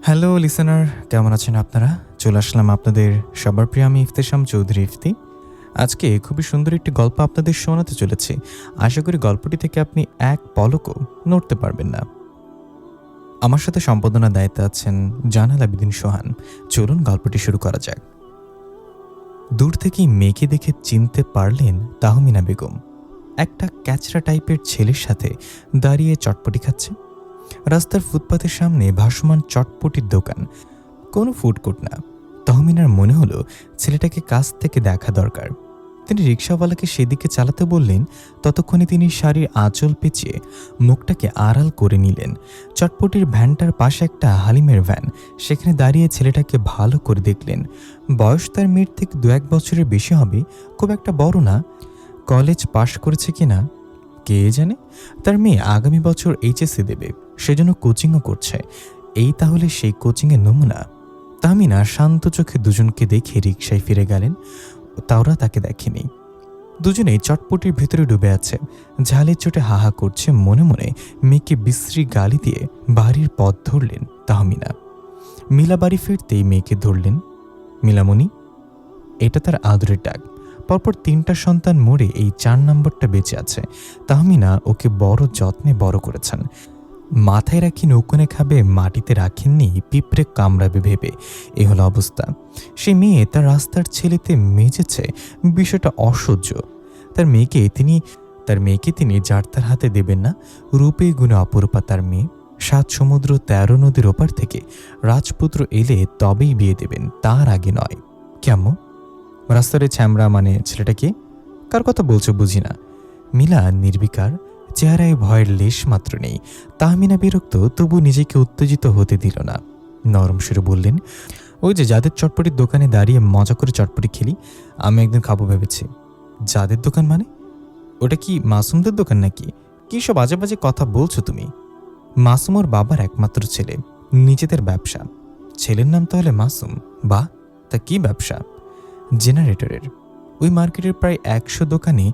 Hello listener, কেমন আছেন আপনারা? চলে আসলাম আপনাদের সবার প্রিয় আমি ইফতেশাম চৌধুরী ইফতি। আজকে খুবই সুন্দর একটি গল্প আপনাদের শোনাতে চলেছি। আশা করি গল্পটি থেকে আপনি এক পলকও নড়তে পারবেন না। আমার সাথে সম্পাদনার দায়িত্বে আছেন জানাল আবিদিন সোহান। চলুন গল্পটি শুরু করা যাক। দূর থেকেই মেয়েকে দেখে চিনতে পারলেন তাহমিনা বেগম। একটা ক্যাচরা টাইপের ছেলের সাথে দাঁড়িয়ে চটপটি খাচ্ছে। রাস্তার ফুটপাথের সামনে ভাসমান চটপটির দোকান, কোনো ফুডকোর্ট না। তহমিনার মনে হলো ছেলেটাকে কাছ থেকে দেখা দরকার। তিনি রিকশাওয়ালাকে সেদিকে চালাতে বললেন। ততক্ষণে তিনি শাড়ির আঁচল পেঁচিয়ে মুখটাকে আড়াল করে নিলেন। চটপটির ভ্যানটার পাশে একটা হালিমের ভ্যান, সেখানে দাঁড়িয়ে ছেলেটাকে ভালো করে দেখলেন। বয়স তার মেয়ের থেকে 2-1 বছরের বেশি হবে, খুব একটা বড় না। কলেজ পাশ করেছে কিনা কে জানে। তার মেয়ে আগামী বছর এইচএসসি দেবে, সেজন্য কোচিংও করছে। এই তাহলে সেই কোচিংয়ের নমুনা। তাহমিনা শান্ত চোখে দুজনকে দেখে রিকশায় ফিরে গেলেন। তাওরা তাকে দেখেনি। দুজনেই চটপটির ভেতরে ডুবে আছে। ঝালের চোটে হাহা করছে মনে মনে। মেয়েকে বিশ্রী গালি দিয়ে বাড়ির পথ ধরলেন তাহমিনা। মিলা বাড়ি ফিরতেই মেয়েকে ধরলেন। মিলামণি, এটা তার আদরের ডাক। পরপর 3টা সন্তান মরে এই 4 নম্বরটা বেঁচে আছে। তাহমিনা ওকে বড় যত্নে বড় করেছেন। মাথায় রাখি নৌকোনে খাবে, মাটিতে রাখেননি পিঁপড়ে কামড়াবে ভেবে। এ হলো অবস্থা। সে মেয়ে তার রাস্তার ছেলেতে মেজেছে, বিষয়টা অসহ্য। তার মেয়েকে তিনি যার তার হাতে দেবেন না। রূপে গুণে অপরূপা তার মেয়ে। 7 সমুদ্র 13 নদীর ওপার থেকে রাজপুত্র এলে তবেই বিয়ে দেবেন, তার আগে নয়। কেমন রাস্তার ছ্যামরা মানে ছেলেটাকে? কার কথা বলছো বুঝি না। মিলা নির্বিকার, চেহারায় ভয়ের লেশ মাত্র নেই। তাহমিনা বিরক্ত, তবু নিজেকে উত্তেজিত হতে দিল না। নরম সুরে বললেন, ওই যে যাদের চটপটির দোকানে দাঁড়িয়ে মজা করে চটপটি খেলি, আমি একদিন খাবো ভেবেছি। যাদের দোকান মানে? ওটা কি মাসুমদের দোকান নাকি? কি সব বাজে বাজে কথা বলছো তুমি? মাসুম ওর বাবার একমাত্র ছেলে, নিজেদের ব্যবসা। ছেলের নাম তাহলে মাসুম? বাহ, তা কি ব্যবসা? জেনারেটরের। ওই মার্কেটের প্রায় 100 দোকানে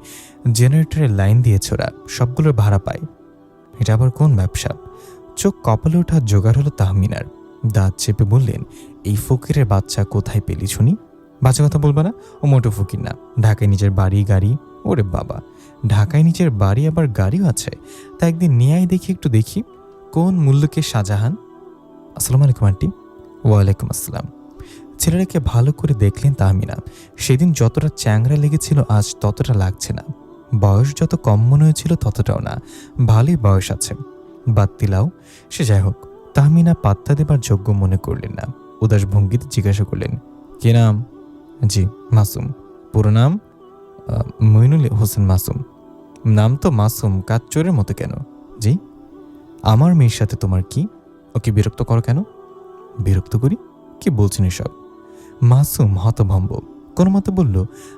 জেনারেটরের লাইন দিয়েছে ওরা, সবগুলোর ভাড়া পায়। এটা আবার কোন ব্যবসা? চোখ কপালে ওঠা জোগাড় হলো তাহমিনার। দাঁত চেপে বললেন, এই ফকিরের বাচ্চা কোথায় পেলি শুনি? বাচ্চা কথা বলবা না, ও মোটো ফকির না। ঢাকায় নিজের বাড়ি গাড়ি। ওরে বাবা, ঢাকায় নিজের বাড়ি আবার গাড়িও আছে? তা একদিন নিয়ে আয় দেখি, একটু দেখি কোন মূল্যকে শাহজাহান। আসসালামু আলাইকুম আন্টি। ওয়ালাইকুম আসসালাম। ছেলেটাকে ভালো করে দেখলেন তাহমিনা। সেদিন যতটা চ্যাংরা লেগেছিল আজ ততটা লাগছে না। বয়স যত কম মনে হয়েছিল ততটাও না, ভালোই বয়স আছে। বাদ দিলাও, সে যাই হোক। তাহমিনা পাত্তা দেবার যোগ্য মনে করলেন না। উদাস ভঙ্গিতে জিজ্ঞাসা করলেন, কে নাম? জি, মাসুম। পুরো নাম? মইনুল হোসেন মাসুম। নাম তো মাসুম, কাজ চোরের মতো কেন? জি। আমার মেয়ের সাথে তোমার কি? ওকে বিরক্ত করো কেন? বিরক্ত করি? কি বলছেন এসব? মাসুম হতভম্ব। কোনো মতে বলল,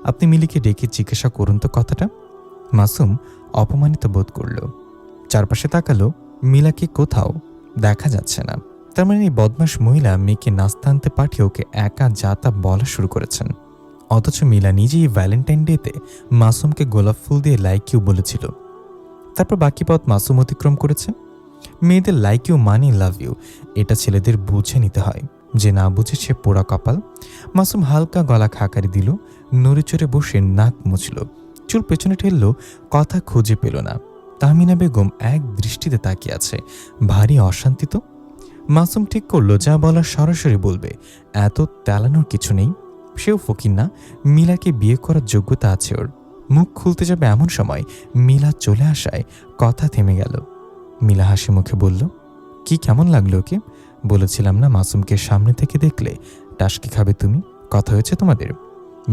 আপনি মিলিকে ডেকে জিজ্ঞাসা করুন তো কথাটা। মাসুম অপমানিত বোধ করল। চারপাশে তাকালো, মিলাকে কোথাও দেখা যাচ্ছে না। তার মানে এই বদমাস মহিলা মেয়েকে নাস্তা আনতে পাঠিয়ে ওকে একা যাতা বলা শুরু করেছেন। অথচ মিলা নিজেই ভ্যালেন্টাইন ডেতে মাসুমকে গোলাপ ফুল দিয়ে লাইক ইউ বলেছিল। তারপর বাকি পথ মাসুম অতিক্রম করেছে। মেয়েদের লাইক ইউ মানি লাভ ইউ, এটা ছেলেদের বুঝে নিতে হয়। যে না বুঝে সে পোড়া কপাল। মাসুম হালকা গলা খাকারি দিল, নড়ে চড়ে বসে নাক মুছল, চুল পেছনে ঠেলল, কথা খুঁজে পেল না। তাহমিনা বেগম এক দৃষ্টিতে তাকিয়ে আছে, ভারী অশান্তি তো। মাসুম ঠিক করলো যা বলার সরাসরি বলবে, এত তেলানোর কিছু নেই। সেও ফকির না, মিলাকে বিয়ে করার যোগ্যতা আছে ওর। মুখ খুলতে যাবে এমন সময় মিলা চলে আসায় কথা থেমে গেল। মিলা হাসি মুখে বলল, কি কেমন লাগলো ওকে? বলেছিলাম না মাসুমকে সামনে থেকে দেখলে টাসকি খাবে তুমি। কথা হয়েছে তোমাদের?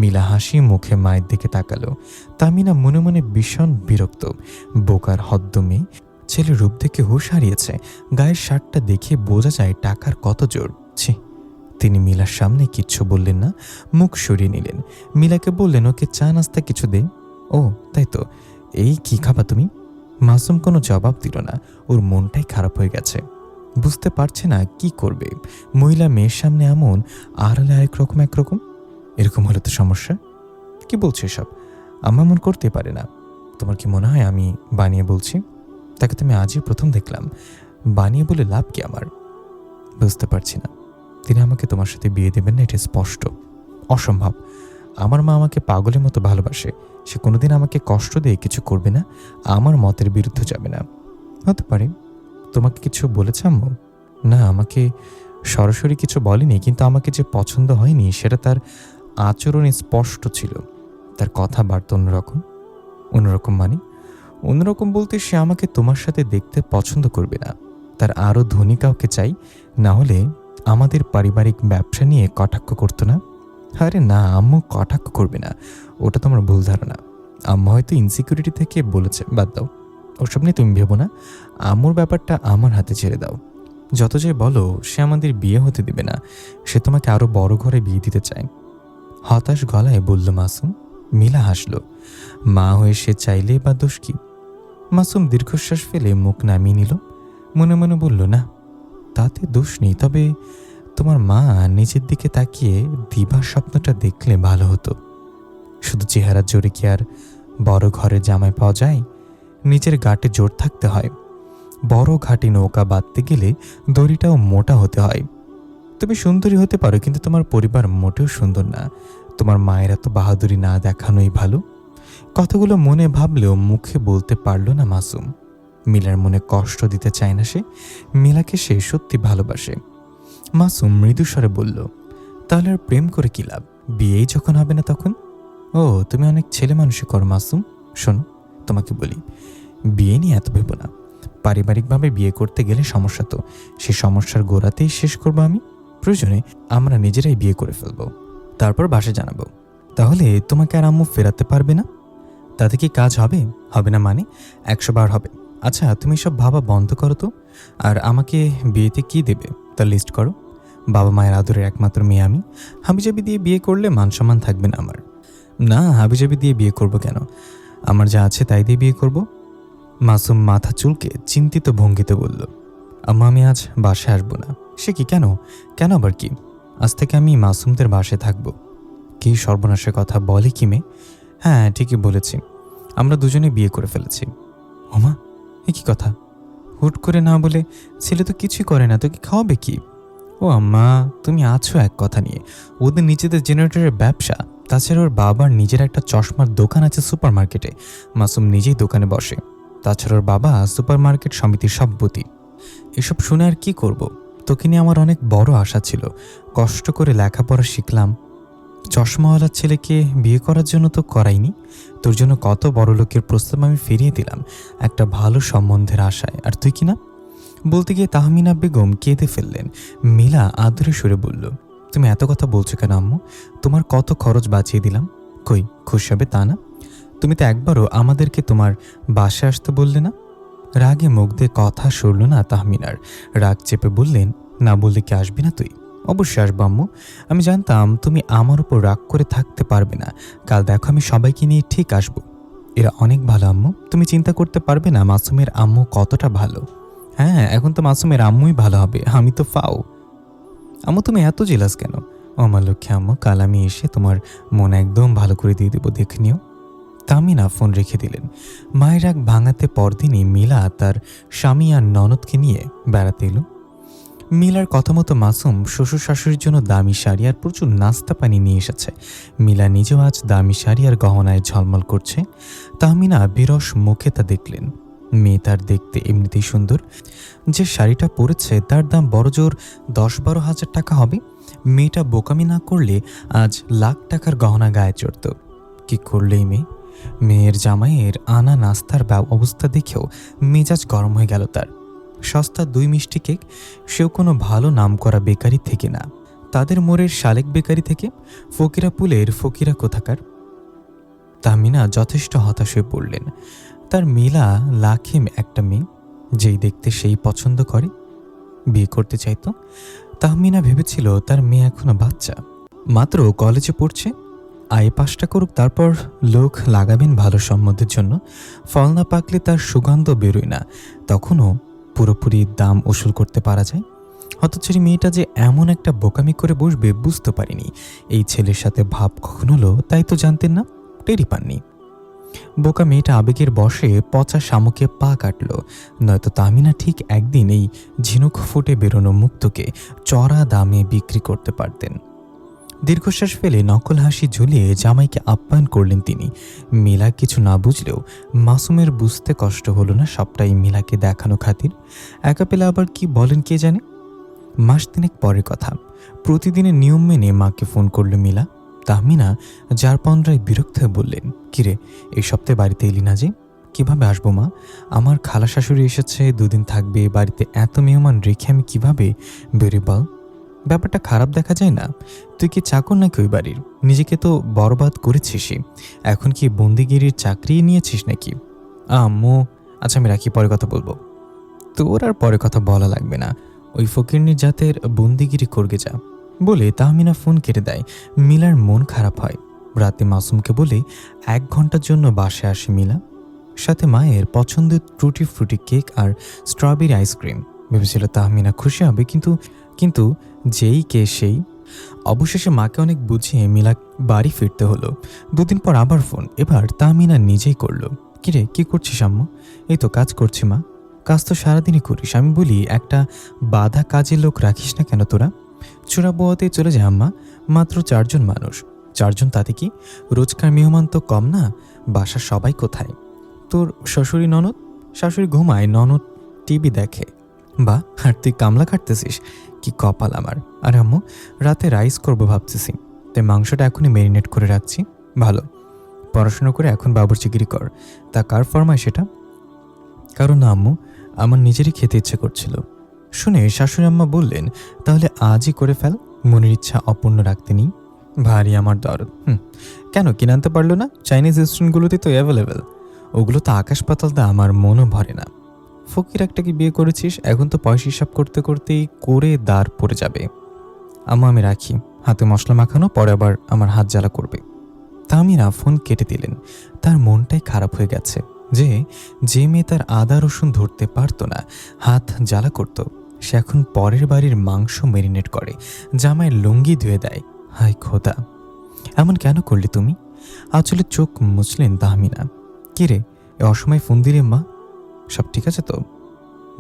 মিলা হাসি মুখে মায়ের দিকে তাকালো। তামিনা মনে মনে ভীষণ বিরক্ত। বোকার হদ্দ মেয়ে, ছেলে রূপ দেখে হুঁশ হারিয়েছে। গায়ের শার্টটা দেখে বোঝা যায় টাকার কত জোর। ছি। তিনি মিলার সামনে কিচ্ছু বললেন না, মুখ সরিয়ে নিলেন। মিলাকে বললেন, ওকে চা নাস্তা কিছু দে। ও তাই তো, এই কি খাবা তুমি? মাসুম কোনো জবাব দিল না। ওর মনটাই খারাপ হয়ে গেছে, বুঝতে পারছে না কি করবে। মহিলা মেয়ের সামনে এমন, আড়ালে আরেক রকম একরকম। এরকম হলে তো সমস্যা। কি বলছো এসব? আম্মা মন করতে পারে না। তোমার কি মনে হয় আমি বানিয়ে বলছি? তাকে তুমি আজই প্রথম দেখলাম। বানিয়ে বলে লাভ কি আমার? বুঝতে পারছি না, তিনি আমাকে তোমার সাথে বিয়ে দেবেন না, এটা স্পষ্ট। অসম্ভব। আমার মা আমাকে পাগলের মতো ভালোবাসে, সে কোনোদিন আমাকে কষ্ট দিয়ে কিছু করবে না, আমার মতের বিরুদ্ধে যাবে না। হতে পারে। তোমাকে কিছু বলেছে আম্মু? না, আমাকে সরাসরি কিছু বলেনি, কিন্তু আমাকে যে পছন্দ হয়নি সেটা তার আচরণে স্পষ্ট ছিল। তার কথাবার্তা অন্যরকম। অন্যরকম মানে? অন্যরকম বলতে সে আমাকে তোমার সাথে দেখতে পছন্দ করবে না, তার আরও ধনী কাউকে চাই, না হলে আমাদের পারিবারিক ব্যবসা নিয়ে কটাক্ষ করতো না। আরে না, আম্মু কটাক্ষ করবে না, ওটা তোমার ভুল ধারণা। আম্মু হয়তো ইনসিকিউরিটি থেকে বলেছে, বাদ দাও, ওসব নিয়ে তুমি ভেবো না। আম্মুর ব্যাপারটা আমার হাতে ছেড়ে দাও। যত যে বলো, সে আমাদের বিয়ে হতে দেবে না, সে তোমাকে আরও বড় ঘরে বিয়ে দিতে চায়। হতাশ গলায় বলল মাসুম। মিলা হাসল। মা হয়ে সে চাইলে বা দোষ কি? মাসুম দীর্ঘশ্বাস ফেলে মুখ নামিয়ে নিল। মনে মনে বলল, না, তাতে দোষ নেই, তবে তোমার মা নিজের দিকে তাকিয়ে দিবার স্বপ্নটা দেখলে ভালো হতো। শুধু চেহারা জোরে কি আর বড় ঘরে জামাই পাওয়া যায়? নিজের গাটে জোর থাকতে হয়। বড় ঘাটি নৌকা বাঁধতে গেলে দড়িটাও মোটা হতে হয়। তুমি সুন্দরী হতে পারো, কিন্তু তোমার পরিবার মোটেও সুন্দর না। তোমার মায়ের এত বাহাদুরি না দেখানোই ভালো। কথাগুলো মনে ভাবলেও মুখে বলতে পারল না মাসুম। মিলার মনে কষ্ট দিতে চায় না সে। মিলাকে সে সত্যি ভালোবাসে। মাসুম মৃদুস্বরে বলল, তাহলে আর প্রেম করে কি লাভ? বিয়েই যখন হবে না তখন? ও, তুমি অনেক ছেলে মানুষই করো মাসুম। শোনো, তোমাকে বলি, বিয়ে নিয়ে এত ভেবো না। পারিবারিকভাবে বিয়ে করতে গেলে সমস্যা, তো সে সমস্যার গোড়াতেই শেষ করবো আমি। প্রয়োজনে আমরা নিজেরাই বিয়ে করে ফেলবো, তারপর বাসে জানাবো। তাহলে তোমাকে আর আম্মু ফেরাতে পারবে না। তাতে কি কাজ হবে? হবে না মানে? 100 বার হবে। আচ্ছা, তুমি সব ভাবা বন্ধ করো তো। আর আমাকে বিয়েতে কি দেবে তার লিস্ট করো। বাবা মায়ের আদরের একমাত্র মেয়ে আমি। হাবিজাবি দিয়ে বিয়ে করলে মান সম্মান থাকবে না আমার। না, হাবিজাবি দিয়ে বিয়ে করব কেন? আমার যা আছে তাই দিয়ে বিয়ে করব। মাসুম মাথা চুলকে চিন্তিত ভঙ্গিতে বলল, আম্মা, আমি আজ বাসায় আসবো না। সে কি? কেন? কেন আবার কি? আজ থেকে আমি মাসুমদের বাসায় থাকবো। কি সর্বনাশের কথা বলে কি মেয়ে? হ্যাঁ, ঠিকই বলেছি, আমরা দুজনে বিয়ে করে ফেলেছি। ওমা, এ কি কথা? হুট করে না বলে? ছেলে তো কিছুই করে না, তোকে খাওয়াবে কি? ও আম্মা, তুমি আছো এক কথা নিয়ে, ওদের নিজেদের জেনারেটরের ব্যবসা। তাছাড়া ওর বাবার নিজের একটা চশমার দোকান আছে সুপার মার্কেটে। মাসুম নিজেই দোকানে বসে। তাছাড়া ওর বাবা সুপার মার্কেট সমিতির সভাপতি। এসব শুনে আর কি করব? তোকে নিয়ে আমার অনেক বড় আশা ছিল। কষ্ট করে লেখাপড়া শিখলাম। চশমাওয়ালার ছেলেকে বিয়ে করার জন্য তো করাইনি। তোর জন্য কত বড় লোকের প্রস্তাব আমি ফিরিয়ে দিলাম একটা ভালো সম্বন্ধের আশায়, আর তুই কিনা? বলতে গিয়ে তাহমিনা বেগম কেঁদে ফেললেন। মিলা আদরে সুরে বলল, তুমি এত কথা বলছো কেন আম্মু? তোমার কত খরচ বাঁচিয়ে দিলাম। কই, খুশি হবে তা না? তুমি তো একবারও আমাদেরকে তোমার বাসায় আসতে বললে না। রাগে মুখ দিয়ে কথা সরল না তাহমিনার। রাগ চেপে বললেন, না বললে কি আসবি না তুই? অবশ্যই আসবো আম্মু। আমি জানতাম তুমি আমার উপর রাগ করে থাকতে পারবে না। কাল দেখো আমি সবাইকে নিয়ে ঠিক আসবো। এরা অনেক ভালো আম্মু, তুমি চিন্তা করতে পারবে না মাসুমের আম্মু কতটা ভালো। হ্যাঁ, এখন তো মাসুমের আম্মুই ভালো হবে, আমি তো ফাও। আম্মু, তুমি এত জেলাস কেন? ও আমার লক্ষ্মী আম্মু, কাল আমি এসে তোমার মন একদম ভালো করে দিয়ে দেবো, দেখে নিও। তামিনা ফোন রেখে দিলেন। মায়ের রাগ ভাঙাতে পরদিনই মিলা তার স্বামী আর ননদকে নিয়ে বেড়াতে এলো। মিলার কথা মতো মাসুম শ্বশুর শাশুড়ির জন্য দামি শাড়ি আর প্রচুর নাস্তা পানি নিয়ে এসেছে। মিলা নিজেও আজ দামি শাড়ি আর গহনায় ঝলমল করছে। তাহমিনা বিরস মুখে তা দেখলেন। মেয়ে তার দেখতে এমনিতেই সুন্দর। যে শাড়িটা পরেছে তার দাম বড়জোর 10-12 হাজার টাকা হবে। মেয়েটা বোকামি না করলে আজ লাখ টাকার গহনা গায়ে চড়ত। কি করলেই মেয়ে! মেয়ের জামাইয়ের আনা নাস্তার অবস্থা দেখেও মেজাজ গরম হয়ে গেল তার। সস্তা 2 মিষ্টি কেক, সেও কোনো ভালো নামকরা বেকারি থেকে না, তাদের মোড়ের শালেক বেকারি থেকে। ফকিরা পুলের ফকিরা কোথাকার। তাহমিনা যথেষ্ট হতাশ হয়ে পড়লেন। তার মিলা লাখে একটা মেয়ে, যেই দেখতে সেই পছন্দ করে, বিয়ে করতে চাইতো। তাহমিনা ভেবেছিল তার মেয়ে এখনো বাচ্চা, মাত্র কলেজে পড়ছে। আয় পাশটা করুক, তারপর লোক লাগাবেন ভালো সম্বন্ধের জন্য। ফল না পাকলে তার সুগন্ধ বেরোয় না, তখনও পুরোপুরি দাম উসুল করতে পারা যায়। হতচ্ছাড়ি মেয়েটা যে এমন একটা বোকামি করে বসবে বুঝতে পারিনি। এই ছেলের সাথে ভাব কখন হলো তাই তো জানতেন না, টেরই পাননি। বোকা মেয়েটা আবেগের বশে পচা শামুকে পা কাটল, নয়তো তাহমিনা ঠিক একদিন এই ঝিনুক ফুটে বেরোনো মুক্তকে চড়া দামে বিক্রি করতে পারতেন। দীর্ঘশ্বাস ফেলে নকল হাসি ঝুলিয়ে জামাইকে আপ্যায়ন করলেন তিনি। মিলা কিছু না বুঝলেও মাসুমের বুঝতে কষ্ট হলো না, সবটাই মিলাকে দেখানো খাতির। একা পেলে আবার কি বলেন কে জানে। মাস তিনেক পরের কথা, প্রতিদিনের নিয়ম মেনে মাকে ফোন করল মিলা। তাহমিনা যার পন্ডায় বিরক্ত হয়ে বললেন, কিরে এই সপ্তাহে বাড়িতে এলি না যে? কিভাবে আসবো মা? আমার খালা শাশুড়ি এসেছে, 2 দিন থাকবে, বাড়িতে এত মেহমান রেখে আমি কিভাবে বেরোই বল? ব্যাপারটা খারাপ দেখা যায় না? তুই কি চাকর নাকি ওই বাড়ির? নিজেকে তো বরবাদ করেছিসই, এখন কি বন্দিগিরির চাকরি নিয়েছিস নাকি? আম্মু, আচ্ছা আমি রাখি, পরে কথা বলবো। তোর আর পরে কথা বলা লাগবে না, ওই ফকিরনি জাতের বন্দিগিরি করগে যা বলে তাহমিনা ফোন কেটে দেয়। মিলার মন খারাপ হয়। রাতে মাসুমকে বলে 1 ঘন্টার জন্য বাসায় আসে মিলা, সাথে মায়ের পছন্দের টুটি ফ্রুটি কেক আর স্ট্রবেরি আইসক্রিম। ভেবেছিল তাহমিনা খুশি হবে, কিন্তু কিন্তু যেই কে সেই। অবশেষে মাকে অনেক বুঝিয়ে মিলা বাড়ি ফিরতে হলো। 2 দিন পর আবার ফোন, এবার তাহমিনা নিজেই করলো। কিরে কি করছিস আম্মু? এই তো কাজ করছি মা। কাজ তো সারাদিনই করিস, আমি বলি একটা বাধা কাজের লোক রাখিস না কেন তোরা? চোরা বোয়াতে চলে যায় আম্মা, মাত্র 4 জন মানুষ। 4 জন তাতে কি? রোজকার মেহমান তো কম না। বাসার সবাই কোথায়? তোর শ্বশুরি ননদ? শাশুড়ি ঘুমায়, ননদ টিভি দেখে। বা আর তুই কামলা কাটতেছিস, কি কপাল আমার। আর আম্মু রাতে রাইস করবো ভাবতেছি, তাই মাংসটা এখনই ম্যারিনেট করে রাখছি। ভালো, পড়াশোনা করে এখন বাবুর্চিগিরি কর। তা কার ফরমায় সেটা? কারণ না আম্মু, আমার নিজেরই খেতে ইচ্ছে করছিল। শুনে শাশুড়ি আম্মা বললেন, তাহলে আজই করে ফেল, মনের ইচ্ছা অপূর্ণ রাখতে নেই। ভারী আমার দরদ। কেন কিনে আনতে পারলো না? চাইনিজ রেস্টুরেন্টগুলোতে তো অ্যাভেলেবেল, ওগুলো তো আকাশ পাতাল দা, আমার মনও ভরে না। ফকির একটাকে বিয়ে করেছিস, এখন তো পয়সা হিসাব করতে করতেই করে দাঁড় পড়ে যাবে। আম্মা আমি রাখি, হাতে মশলা মাখানো, পরে আবার আমার হাত জ্বালা করবে। তামিনা ফোন কেটে দিলেন। তার মনটাই খারাপ হয়ে গেছে যে যে মেয়ে তার আদা রসুন ধরতে পারতো না, হাত জ্বালা করত, সে এখন পরের বাড়ির মাংস ম্যারিনেট করে, জামায় লুঙ্গি ধুয়ে দেয়। হায় খোদা, এমন কেন করলি তুমি? আসলে চোখ মুছলেন তাহমিনা। কিরে এ অসময় ফোন দিলে মা? সব ঠিক আছে তো?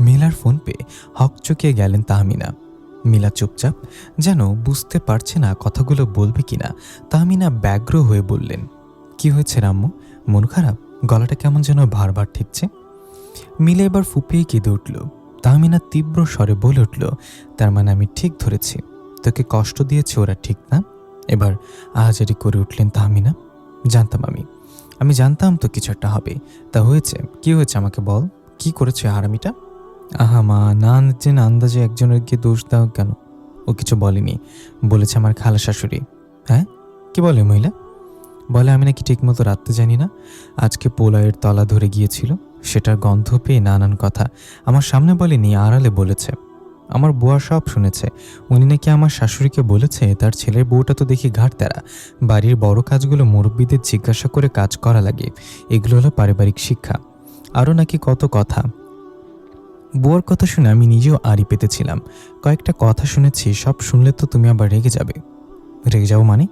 মিলার ফোন পেয়ে হকচকিয়ে গেলেন তাহমিনা। মিলা চুপচাপ, যেন বুঝতে পারছে না কথাগুলো বলবে কিনা। তাহমিনা ব্যগ্র হয়ে বললেন, কি হয়েছে রাম্মু? মন খারাপ? গলাটা কেমন যেন ভারবার ঠেকছে। মিলা এবার ফুপিয়ে কেঁদে উঠল। তাহমিনা তীব্র স্বরে বলে উঠল, তার মানে আমি ঠিক ধরেছি, তোকে কষ্ট দিয়েছে ওরা, ঠিক না? এবার আহাজারি করে উঠলেন তাহমিনা। জানতাম আমি জানতাম তো কিছু একটা হবে। তা হয়েছে? কি হয়েছে আমাকে বল, কি করেছে হারামিটা? আহা মা, না জেনে আন্দাজে একজনের গিয়ে দোষ দাও কেন? ও কিছু বলেনি, বলেছে আমার খালা শাশুড়ি। হ্যাঁ, কি বলে মহিলা? বলে আমি নাকি ঠিকমতো রাখতে জানি না, আজকে পোলাওয়ের তলা ধরে গিয়েছিল, সেটার গন্ধ পেয়ে নানান কথা। আমার সামনে বলেনি, আড়ালে বলেছে। আমার বুয়া সব শুনেছে। উনি নাকি আমার শাশুড়িকে বলেছে তার ছেলের বউটা তো দেখি ঘাটতেরা, বাড়ির বড় কাজগুলো মুরব্বীদের জিজ্ঞাসা করে কাজ করা লাগে, এগুলো হলো পারিবারিক শিক্ষা। আরও নাকি কত কথা। বুয়ার কথা শুনে আমি নিজেও আড়ি পেতেছিলাম। কয়েকটা কথা শুনেছি, সব শুনলে তো তুমি আবার রেগে যাবে। রেগে যাবো মানে?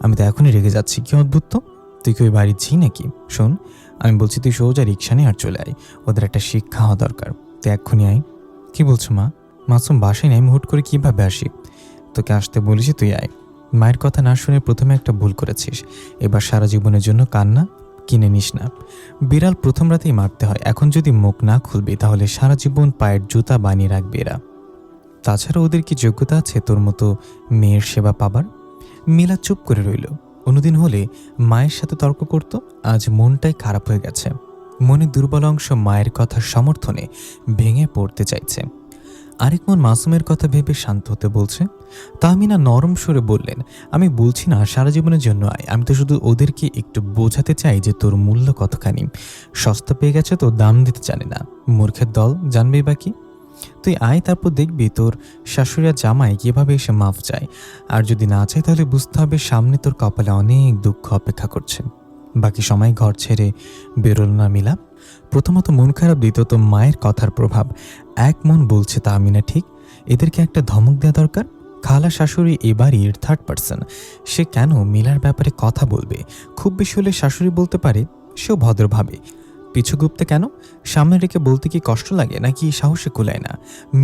আমি তো এখনই রেগে যাচ্ছি, কি অদ্ভুত তো। তুই কি ওই বাড়ির ঝি নাকি? শোন, আমি বলছি তুই সোজা রিক্সা নিয়ে আর চলে আয়, ওদের একটা শিক্ষা হওয়া দরকার। তুই এক্ষুনি আয়। কি বলছো মা? মাসুম বাসায় নাই, আমি হুট করে কীভাবে আসি? তোকে আসতে বলেছি, তুই আয়। মায়ের কথা না শুনে প্রথমে একটা ভুল করেছিস, এবার সারা জীবনের জন্য কান্না কিনে নিস না। বিড়াল প্রথম রাতেই মারতে হয়, এখন যদি মুখ না খুলবি তাহলে সারা জীবন পায়ের জুতা বানিয়ে রাখবে এরা। তাছাড়া ওদের কি যোগ্যতা আছে তোর মতো মেয়ের সেবা পাবার? মিলা চুপ করে রইল। অন্যদিন হলে মায়ের সাথে তর্ক করত, আজ মনটাই খারাপ হয়ে গেছে। মনে দুর্বল অংশ মায়ের কথার সমর্থনে ভেঙে পড়তে চাইছে। আরেক মন মাসুমের কথা ভেবে শান্ত হতে বলছে। তাহমিনা নরম সুরে বললেন, আমি বলছি না সারা জীবনের জন্য আয়, আমি তো শুধু ওদেরকে একটু বোঝাতে চাই যে তোর মূল্য কতখানি। সস্তা পেয়ে গেছে তো দাম দিতে জানে না, মূর্খের দল, জানবেই বাকি। তুই আয়, তারপর দেখবি তোর শাশুড়িয়া জামাই কিভাবে এসে মাফ চায়। আর যদি না চায় তাহলে বুঝতে হবে সামনে তোর কপালে অনেক দুঃখ অপেক্ষা করছে। বাকি সময় ঘর ছেড়ে বেরোল না মিলা। প্রথমত মন খারাপ, দ্বিতীয়ত মায়ের কথার প্রভাব। এক মন বলছে তাহমিনা ঠিক, এদেরকে একটা ধমক দেওয়া দরকার। খালা শাশুড়ি এ বাড়ির 3rd পার্সন, সে কেন মিলার ব্যাপারে কথা বলবে? খুব বেশি হলে শাশুড়ি বলতে পারে, সেও ভদ্রভাবে। পিছু গুপতে কেন? সামনে রেখে বলতে কি কষ্ট লাগে নাকি সাহসে কুলায় না?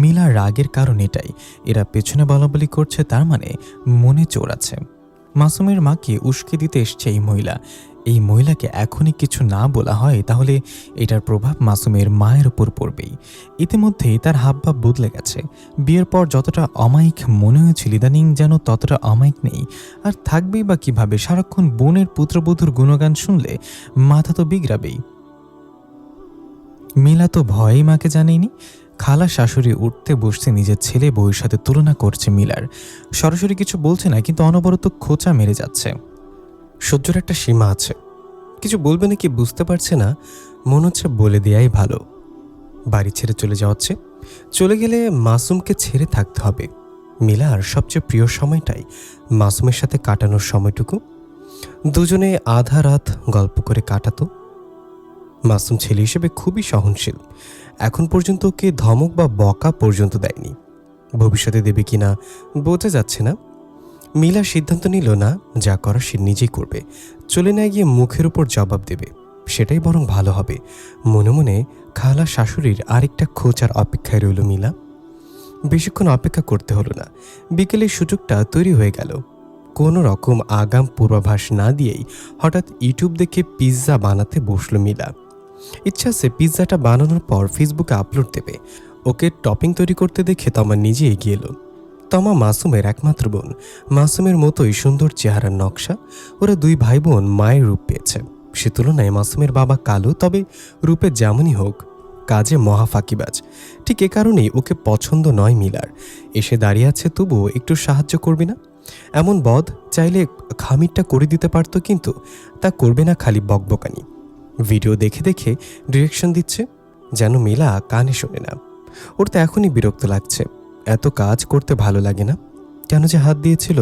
মিলার রাগের কারণ এটাই। এরা পেছনে বলাবলি করছে, তার মানে মনে চোর আছে। মাসুমের মাকে উস্কে দিতে এসছে এই মহিলা। এই মহিলাকে এখনই কিছু না বলা হয় তাহলে এটার প্রভাব মাসুমের মায়ের উপর পড়বেই। ইতিমধ্যেই তার হাবভাব বদলে গেছে। বিয়ের পর যতটা অমায়িক মনে হয়েছিল ইদানিং যেন ততটা অমায়িক নেই। আর থাকবেই বা কিভাবে? সারাক্ষণ বোনের পুত্রবধূর গুণগান শুনলে মাথা তো বিগড়াবেই। মিলা তো ভয়েই মাকে জানেনি। খালা শাশুড়ি উঠতে বসতে নিজের ছেলে বউয়ের সাথে তুলনা করছে মিলার। সরাসরি কিছু বলছে না, কিন্তু অনবরত খোঁচা মেরে যাচ্ছে। সহ্যের একটা সীমা আছে। কিছু বলবে নাকি বুঝতে পারছে না, মনে হচ্ছে বলে দেয়াই ভালো। বাড়ি ছেড়ে চলে যাওয়াচ্ছে। চলে গেলে মাসুমকে ছেড়ে থাকতে হবে। মিলার সবচেয়ে প্রিয় সময়টাই মাসুমের সাথে কাটানোর সময়টুকু। দুজনে আধা রাত গল্প করে কাটাতো। মাসুম ছেলে হিসেবে খুবই সহনশীল। এখন পর্যন্ত ওকে ধমক বা বকা পর্যন্ত দেয়নি। ভবিষ্যতে দেবে কিনা বোঝা যাচ্ছে না। মিলা সিদ্ধান্ত নিল না, যা করার সে নিজেই করবে। চলে না গিয়ে মুখের উপর জবাব দেবে, সেটাই বরং ভালো হবে। মনে মনে খালা শাশুড়ির আরেকটা খোঁচার অপেক্ষায় রইল মিলা। বেশিক্ষণ অপেক্ষা করতে হলো না। বিকেলের সুযোগটা তৈরি হয়ে গেল। কোনো রকম আগাম পূর্বাভাস না দিয়েই হঠাৎ ইউটিউব দেখে পিৎজা বানাতে বসলো মিলা। ইচ্ছা আছে পিৎজাটা বানানোর পর ফেসবুকে আপলোড দেবে। ওকে টপিং তৈরি করতে দেখে তমা নিজে এগিয়ে এলো। তমা মাসুমের একমাত্র বোন। মাসুমের মতোই সুন্দর চেহারার নকশা। ওরা দুই ভাই বোন মায়ের রূপ পেয়েছে। সে তুলনায় মাসুমের বাবা কালো, তবে রূপে যেমনই হোক কাজে মহা ফাঁকিবাজ। ঠিক এ কারণেই ওকে পছন্দ নয় মিলার। এসে দাঁড়িয়ে আছে, তবুও একটু সাহায্য করবে না? এমন বদ চাইলে খামিরটা করে দিতে পারতো, কিন্তু তা করবে না, খালি বকবকানি। ভিডিও দেখে দেখে ডিরেকশন দিচ্ছে, যেন মিলা কানে শোনে না। ওর তো এখনই বিরক্ত লাগছে। এত কাজ করতে ভালো লাগে না। কেন যে হাত দিয়েছিল।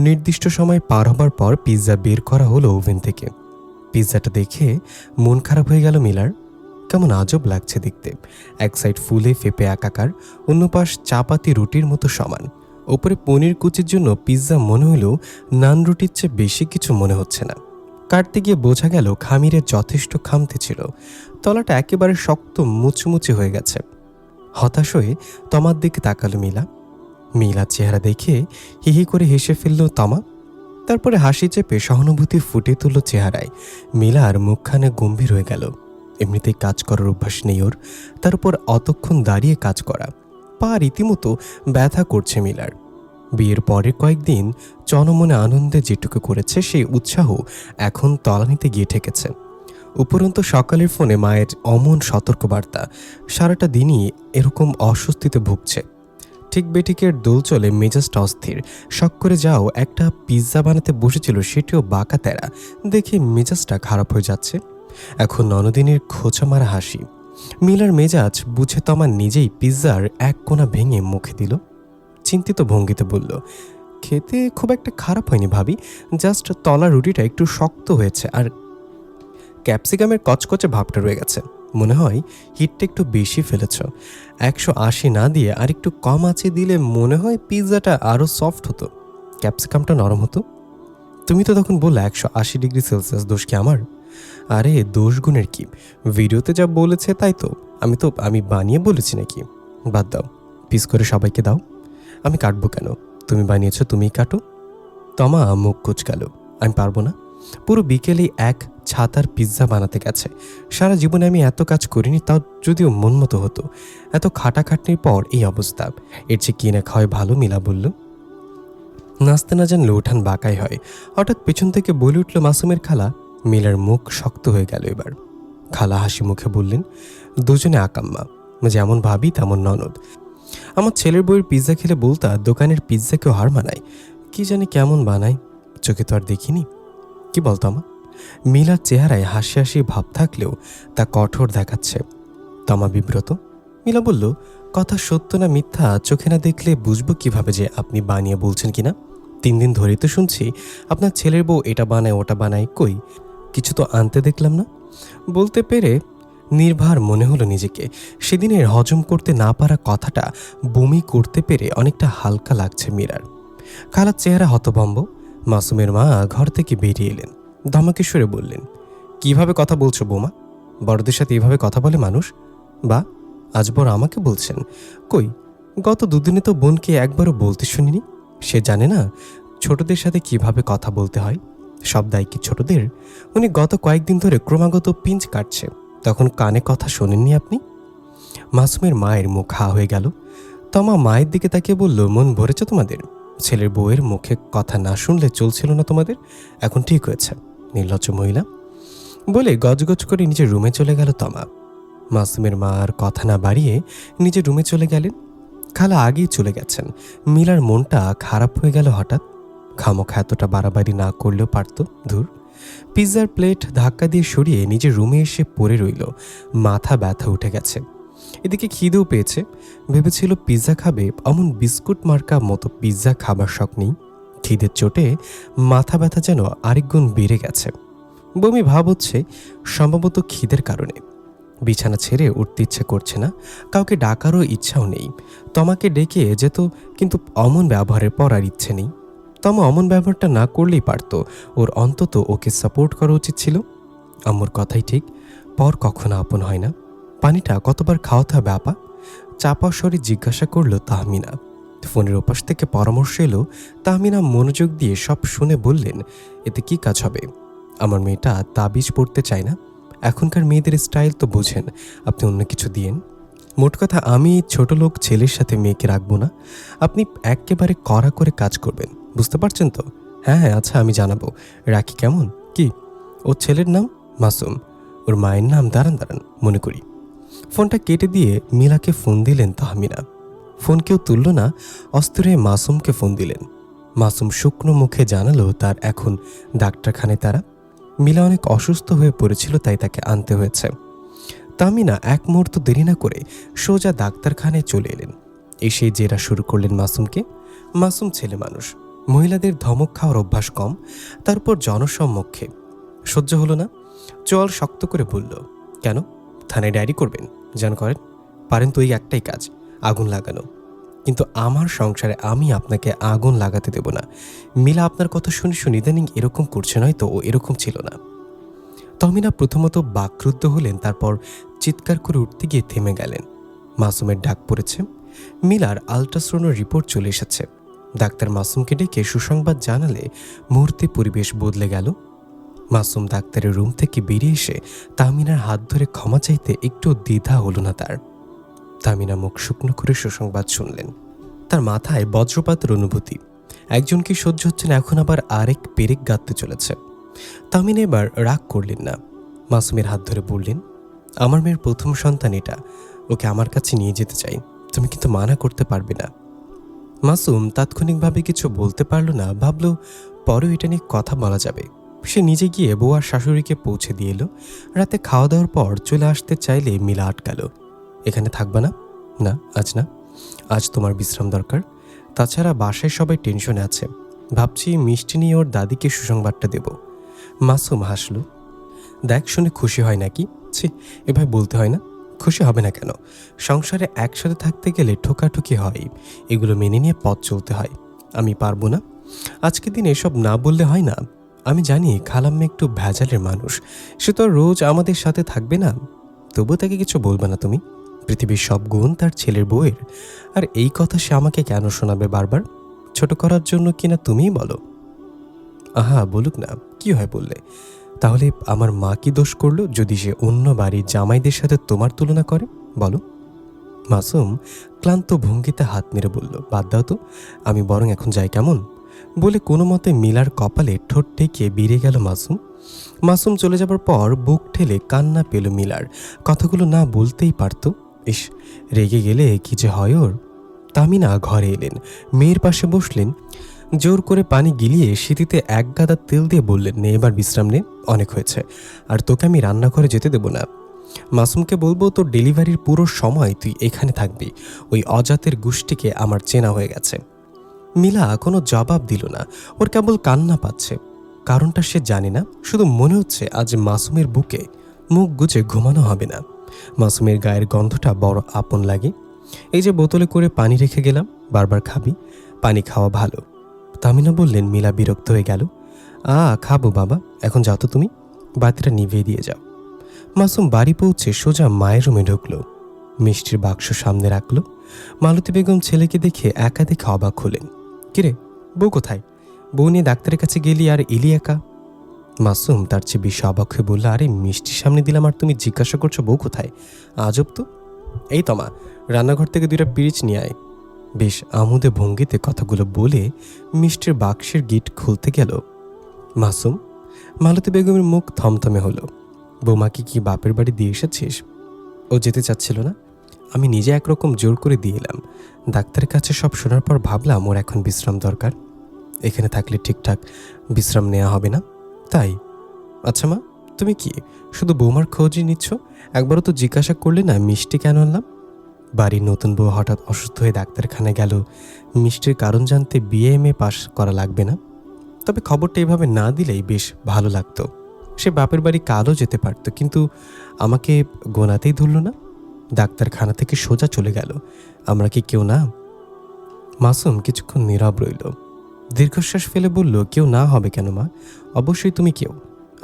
নির্দিষ্ট সময় পার হবার পর পিৎজা বের করা হলো ওভেন থেকে। পিৎজাটা দেখে মন খারাপ হয়ে গেল মিলার। কেমন আজব লাগছে দেখতে। এক সাইড ফুলে ফেপে একাকার, অন্য পাশ চাপাতি রুটির মতো সমান। ওপরে পনির কুচির জন্য পিৎজা মনে হলেও নান রুটির চেয়ে বেশি কিছু মনে হচ্ছে না। কাটতে গিয়ে বোঝা গেল খামিরের যথেষ্ট খামতে ছিল। তলাটা একেবারে শক্ত মুচমুচে হয়ে গেছে। হতাশ হয়ে তমার দিকে তাকালো মিলা। মিলার চেহারা দেখে হিহি করে হেসে ফেলল তমা। তারপরে হাসি চেপে সহানুভূতি ফুটে তুলল চেহারায়। মিলার মুখখানে গম্ভীর হয়ে গেল। এমনিতেই কাজ করার অভ্যাস নেই ওর, তার উপর অতক্ষণ দাঁড়িয়ে কাজ করা। পা রীতিমতো ব্যথা করছে মিলার। বিয়ের পরের কয়েকদিন চনমনে আনন্দে যেটুকু করেছে সেই উৎসাহ এখন তলানিতে গিয়ে ঠেকেছে। উপরন্তু সকালের ফোনে মায়ের অমন সতর্কবার্তা। সারাটা দিনই এরকম অস্বস্তিতে ভুগছে। ঠিক বেঠিকের দোল চলে মেজাজটা অস্থির। শখ করে যাও একটা পিৎজা বানাতে বসেছিল, সেটিও বাঁকা তেরা দেখে মেজাজটা খারাপ হয়ে যাচ্ছে। এখন ননদিনীর খোঁচা মারা হাসি। মিলার মেজাজ বুঝে তমা নিজেই পিৎজার এক কোণা ভেঙে মুখে দিল। চিন্তিত ভঙ্গিতে বলল, খেতে খুব একটা খারাপ হয়নি ভাবি, জাস্ট তলা রুটিটা একটু শক্ত হয়েছে আর ক্যাপসিকামের কচকচে ভাবটা রয়ে গেছে। মনে হয় হিটটা একটু বেশি ফেলেছ। 180 না দিয়ে আর একটু কম আঁচে দিলে মনে হয় পিৎজাটা আরও সফট হতো, ক্যাপসিকামটা নরম হতো। তুমি তো তখন বললে 180°C দোষ কি আমার? আরে দোষ গুণের কি, ভিডিওতে যা বলেছে তাই তো। আমি বানিয়ে বলেছি নাকি? বাদ দাও, পিস করে সবাইকে দাও। আমি কাটবো কেন? তুমি বানিয়েছো, তুমিই কাটো। তমা মুখ কুচকাল। আমি পারবো না। পুরো বিকেলেই এক ছাতার পিৎজা বানাতে গেছে। সারা জীবনে আমি এত কাজ করিনি, তাও যদিও মন মতো হতো। এত খাটাখাটনির পর এই অবস্থা, এর চেয়ে কিনে খাওয়াই ভালো, মিলা বলল। নাচতে না জানলে উঠান বাঁকাই হয়। হঠাৎ পেছন থেকে বলে উঠল মাসুমের খালা। মিলার মুখ শক্ত হয়ে গেল এবার। খালা হাসি মুখে বললেন, দুজনে আকাম্মা, যেমন ভাবি তেমন ননদ। আমার ছেলের বউয়ের পিৎজা খেলে বলতা দোকানের পিৎজা কেউ হার মানায়। কি জানি কেমন বানায়, চোখে তো আর দেখিনি। কি বলতো আমা? মিলার চেহারায় হাসি হাসি ভাব থাকলেও তা কঠোর দেখাচ্ছে। তমা বিব্রত। মিলা বলল, কথা সত্য না মিথ্যা চোখে না দেখলে বুঝবো কিভাবে যে আপনি বানিয়ে বলছেন কিনা? 3 দিন ধরেই তো শুনছি আপনার ছেলের বউ এটা বানায় ওটা বানায়, কই কিছু তো আনতে দেখলাম না। বলতে পেরে নির্ভার মনে হলো নিজেকে। সেদিনের হজম করতে না পারা কথাটা বমি করতে পেরে অনেকটা হালকা লাগছে মীরার। খালার চেহারা হতভম্ব। মাসুমের মা ঘর থেকে বেরিয়ে এলেন, ধমকে সুরে বললেন, কিভাবে কথা বলছো বৌমা? বড়দের সাথে এভাবে কথা বলে মানুষ? বা আজ বড় আমাকে বলছেন? কই, গত দুদিনে তো বোনকে একবারও বলতে শুনিনি। সে জানে না ছোটদের সাথে কিভাবে কথা বলতে হয়? সব দায় কি ছোটদের? উনি গত কয়েকদিন ধরে ক্রমাগত পিঞ্চ কাটছে, তখন কানে কথা শোনেননি আপনি? মাসুমের মায়ের মুখ হা হয়ে গেল। তমা মায়ের দিকে তাকিয়ে বলল, মন ভরেছে তোমাদের? ছেলের বউয়ের মুখে কথা না শুনলে চলছিল না তোমাদের, এখন ঠিক হয়েছে, নির্লজ্জ মহিলা। বলে গজগজ করে নিজের রুমে চলে গেল তমা। মাসুমের মা আর কথা না বাড়িয়ে নিজের রুমে চলে গেলেন। খালা আগেই চলে গেছেন। মিলার মনটা খারাপ হয়ে গেল হঠাৎ। খামোখা এতটা বাড়াবাড়ি না করলেও পারত, ধুর। পিৎজার প্লেট ধাক্কা দিয়ে সরিয়ে নিজের রুমে এসে পড়ে রইল। মাথা ব্যথা উঠে গেছে। এদিকে খিদেও পেয়েছে। ভেবেছিল পিৎজা খাবে, অমন বিস্কুট মার্কা মতো পিৎজা খাবার শখ নেই। খিদের চোটে মাথা ব্যথা যেন আরেক গুণ বেড়ে গেছে। বমি ভাব হচ্ছে, সম্ভবত খিদের কারণে। বিছানা ছেড়ে উঠতে ইচ্ছে করছে না, কাউকে ডাকারও ইচ্ছাও নেই। তমাকে ডেকে যেত, কিন্তু অমন ব্যবহারের পর আর ইচ্ছে নেই। তমা অমন ব্যবহারটা না করলেই পারত, ওর অন্তত ওকে সাপোর্ট করা উচিত ছিল। আম্মুর কথাই ঠিক, পর কখনো আপন হয় না। পানিটা কতবার খাওয়াতে হবে আপা? চাপা স্বরে জিজ্ঞাসা করল তাহমিনা। ফোনের ওপাশ থেকে পরামর্শ এলো। তাহমিনা মনোযোগ দিয়ে সব শুনে বললেন, এতে কি কাজ হবে? আমার মেয়েটা তাবিজ পড়তে চায় না। এখনকার মেয়েদের স্টাইল তো বোঝেন, আপনি অন্য কিছু দিয়েন। মোট কথা, আমি ছোট লোক ছেলের সাথে মেয়েকে রাখবো না। আপনি একেবারে কড়া করে কাজ করবেন, বুঝতে পারছেন তো? হ্যাঁ হ্যাঁ, আচ্ছা আমি জানাবো। রাখি কেমন? কি? ওর ছেলের নাম মাসুম, ওর মায়ের নাম দাঁড়ান দাঁড়ান মনে করি। ফোনটা কেটে দিয়ে মিলাকে ফোন দিলেন তাহমিনা। ফোন কেউ তুলল না, অস্থির হয়ে মাসুমকে ফোন দিলেন। মাসুম শুকনো মুখে জানালো তার এখন ডাক্তারখানায় তারা। মিলা অনেক অসুস্থ হয়ে পড়েছিল, তাই তাকে আনতে হয়েছে। তাহমিনা এক মুহূর্ত দেরি না করে সোজা ডাক্তারখানায় চলে এলেন। এসে জেরা শুরু করলেন মাসুমকে। মাসুম ছেলে মানুষ, মহিলাদের ধমক খাওয়ার অভ্যাস কম, তারপর জনসম্মুখে সহ্য হলো না। চল শক্ত করে বলল, কেন? থানায় ডায়েরি করবেন? যান করেন, পারেন তো এই একটাই কাজ, আগুন লাগানো। কিন্তু আমার সংসারে আমি আপনাকে আগুন লাগাতে দেব না। মিলা আপনার কথা শুনে শুনে ইদানিং এরকম করছে, নয়তো ও এরকম ছিল না। তহমিনা প্রথমত বাকরুদ্ধ হলেন, তারপর চিৎকার করে উঠতে গিয়ে থেমে গেলেন। মাসুমের ডাক পড়েছে। মিলার আল্ট্রাসাউন্ডের রিপোর্ট চলে এসেছে। ডাক্তার মাসুমকে ডেকে সুসংবাদ জানালে মুহূর্তে পরিবেশ বদলে গেল। মাসুম ডাক্তারের রুম থেকে বেরিয়ে এসে তাহমিনার হাত ধরে ক্ষমা চাইতে একটু দ্বিধা হলো না তার। তাহমিনা মুখ শুকনো করে সুসংবাদ শুনলেন। তার মাথায় বজ্রপাতের অনুভূতি। একজনকে সহ্য হচ্ছে না, এখন আবার আরেক পেরেক গাঁথতে চলেছে। তাহমিনা এবার রাগ করলেন না, মাসুমের হাত ধরে বললেন, আমার মেয়ের প্রথম সন্তান এটা, ওকে আমার কাছে নিয়ে যেতে চাই, তুমি কিন্তু মানা করতে পারবে না। মাসুম তাৎক্ষণিকভাবে কিছু বলতে পারল না, ভাবল পরেও এটা নিয়ে কথা বলা যাবে। সে নিজে গিয়ে বউ আর শাশুড়িকে পৌঁছে দিয়ে এলো। রাতে খাওয়া দাওয়ার পর চলে আসতে চাইলে মিলা আটকালো। এখানে থাকবা না? না, আজ না, আজ তোমার বিশ্রাম দরকার। তাছাড়া বাসায় সবাই টেনশনে আছে, ভাবছি মিষ্টি নিয়ে ওর দাদিকে সুসংবাদটা দেব। মাসুম হাসল। দেখ, শুনে খুশি হয় নাকি? ছি, এভাবে বলতে হয় না। খুশি হবে না কেন? সংসারে একসাথে থাকতে গেলে ঠোকাঠুকি হয়, এগুলো মেনে নিয়ে পথ চলতে হয়। আমি পারবো না। আজকের দিন এসব না বললে হয় না। আমি জানি খালাম্মা একটু ভেজালের মানুষ, সে তো আর রোজ আমাদের সাথে থাকবে না। তবু তাকে কিছু বলবে না তুমি? পৃথিবীর সব গুণ তার ছেলের বউয়ের, আর এই কথা সে আমাকে কেন শোনাবে বারবার? ছোট করার জন্য কিনা তুমিই বলো। আহা, বলুক না, কি হয় বললে? তাহলে আমার মা কি দোষ করলো যদি সে অন্য বাড়ির জামাইদের সাথে তোমার তুলনা করে? বলো। মাসুম ক্লান্ত ভঙ্গিতে হাত নেড়ে বলল, বাদ দাও তো, আমি বরং এখন যাই কেমন? বলে কোনো মতে মিলার কপালে ঠোঁট ঠেকিয়ে বেরিয়ে গেল মাসুম। মাসুম চলে যাবার পর বুক ঠেলে কান্না পেল মিলার। কথাগুলো না বলতেই পারত। ইস, রেগে গেলে কি যে হয় ওর। তামিনা ঘরে এলেন, মেয়ের পাশে বসলেন। জোর করে পানি গিলিয়ে সিঁথিতে এক গাদা তেল দিয়ে বললেন, নে এবার বিশ্রাম নে, অনেক হয়েছে, আর তোকে আমি রান্নাঘরে যেতে দেব না। মাসুমকে বলবো তোর ডেলিভারির পুরো সময় তুই এখানে থাকবি। ওই অজাতের গোষ্ঠীকে আমার চেনা হয়ে গেছে। মিলা কোনো জবাব দিল না, ওর কেবল কান্না পাচ্ছে। কারণটা সে জানে না, শুধু মনে হচ্ছে আজ মাসুমের বুকে মুখ গুজে ঘুমানো হবে না। মাসুমের গায়ের গন্ধটা বড় আপন লাগে। এই যে বোতলে করে পানি রেখে গেলাম, বারবার খাবি, পানি খাওয়া ভালো। তামিনা বললেন। মিলা বিরক্ত হয়ে গেল। খাবো বাবা, এখন যাও তো তুমি। বাতিটা নিভিয়ে দিয়ে যাও। মাসুম বাড়ি পৌঁছে সোজা মায়ের রুমে ঢুকলো। মিষ্টির বাক্স সামনে রাখলো। মালতী বেগম ছেলেকে দেখে একা দেখে অবাক হলেন। কিরে, বউ কোথায়? বউ নিয়ে ডাক্তারের কাছে গেলি আর এলি একা? মাসুম তার চেয়ে বেশি অবাক হয়ে বলল, আরে মিষ্টির সামনে দিলাম আর তুমি জিজ্ঞাসা করছো বউ কোথায়? আজব তো। এই তমা, রান্নাঘর থেকে 2টা পিরিচ নিয়ে আয়। বেশ আমোদে ভঙ্গিতে কথাগুলো বলে মিষ্টির বাক্সের গিট খুলতে গেল মাসুম। মালতী বেগমের মুখ থমথমে হলো। বৌমাকে কি বাপের বাড়ি দিয়ে এসেছিস? ও যেতে চাচ্ছিল না, আমি নিজে একরকম জোর করে দিয়ে এলাম। ডাক্তারের কাছে সব শোনার পর ভাবলাম ওর এখন বিশ্রাম দরকার, এখানে থাকলে ঠিকঠাক বিশ্রাম নেওয়া হবে না, তাই। আচ্ছা মা, তুমি কি শুধু বৌমার খোঁজই নিচ্ছ? একবারও তো জিজ্ঞাসা করলে না মিষ্টি কেন আনলাম? বাড়ির নতুন বউ হঠাৎ অসুস্থ হয়ে ডাক্তারখানায় গেল, মিষ্টির কারণ জানতে BA-MA পাশ করা লাগবে না? তবে খবরটা এভাবে না দিলেই বেশ ভালো লাগতো। সে বাপের বাড়ি কালও যেতে পারত, কিন্তু আমাকে গোনাতেই ধরল না। ডাক্তারখানা থেকে সোজা চলে গেল। আমরা কি কেউ না? মাসুম কিছুক্ষণ নীরব রইল। দীর্ঘশ্বাস ফেলে বলল, কেউ না হবে কেন মা? অবশ্যই তুমি কেউ।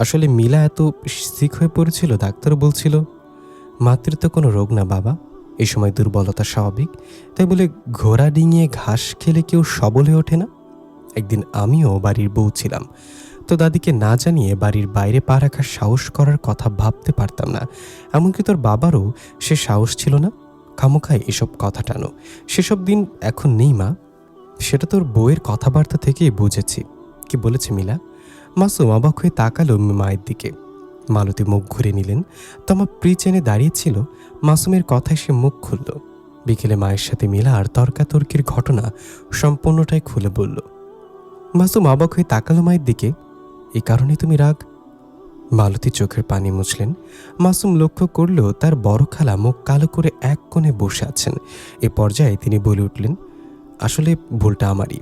আসলে মিলা এত সিক হয়ে পড়েছিল, ডাক্তারও বলছিল মাতৃত্ব কোনো রোগ না বাবা, এই সময় দুর্বলতা স্বাভাবিক। তাই বলে ঘোড়া ডিঙিয়ে ঘাস খেলে কেউ সবল হয়ে ওঠে না। একদিন আমিও বাড়ির বউ ছিলাম, তো দাদিকে না জানিয়ে বাড়ির বাইরে পা রাখার সাহস করার কথা ভাবতে পারতাম না। এমনকি তোর বাবারও সে সাহস ছিল না। খামোখায় এসব কথা টানো, সেসব দিন এখন নেই মা। সেটা তোর বউয়ের কথাবার্তা থেকেই বুঝেছি। কি বলেছে মিলা? মাসুম অবাক হয়ে তাকালো মায়ের দিকে। মালতী মুখ ঘুরে নিলেন। তমা প্রিচ এনে দাঁড়িয়েছিল। মাসুমের কথায় সে মুখ খুলল। বিকেলে মায়ের সাথে মিলা আর তর্কাতর্কির ঘটনা সম্পূর্ণটাই খুলে বলল। মাসুম অবাক হয়ে তাকালো মায়ের দিকে। এই কারণে তুমি রাগ? মালতী চোখের পানি মুছলেন। মাসুম লক্ষ্য করল তার বড় খালা মুখ কালো করে এক কোণে বসে আছেন। এ পর্যায়ে তিনি বলে উঠলেন, আসলে ভুলটা আমারই।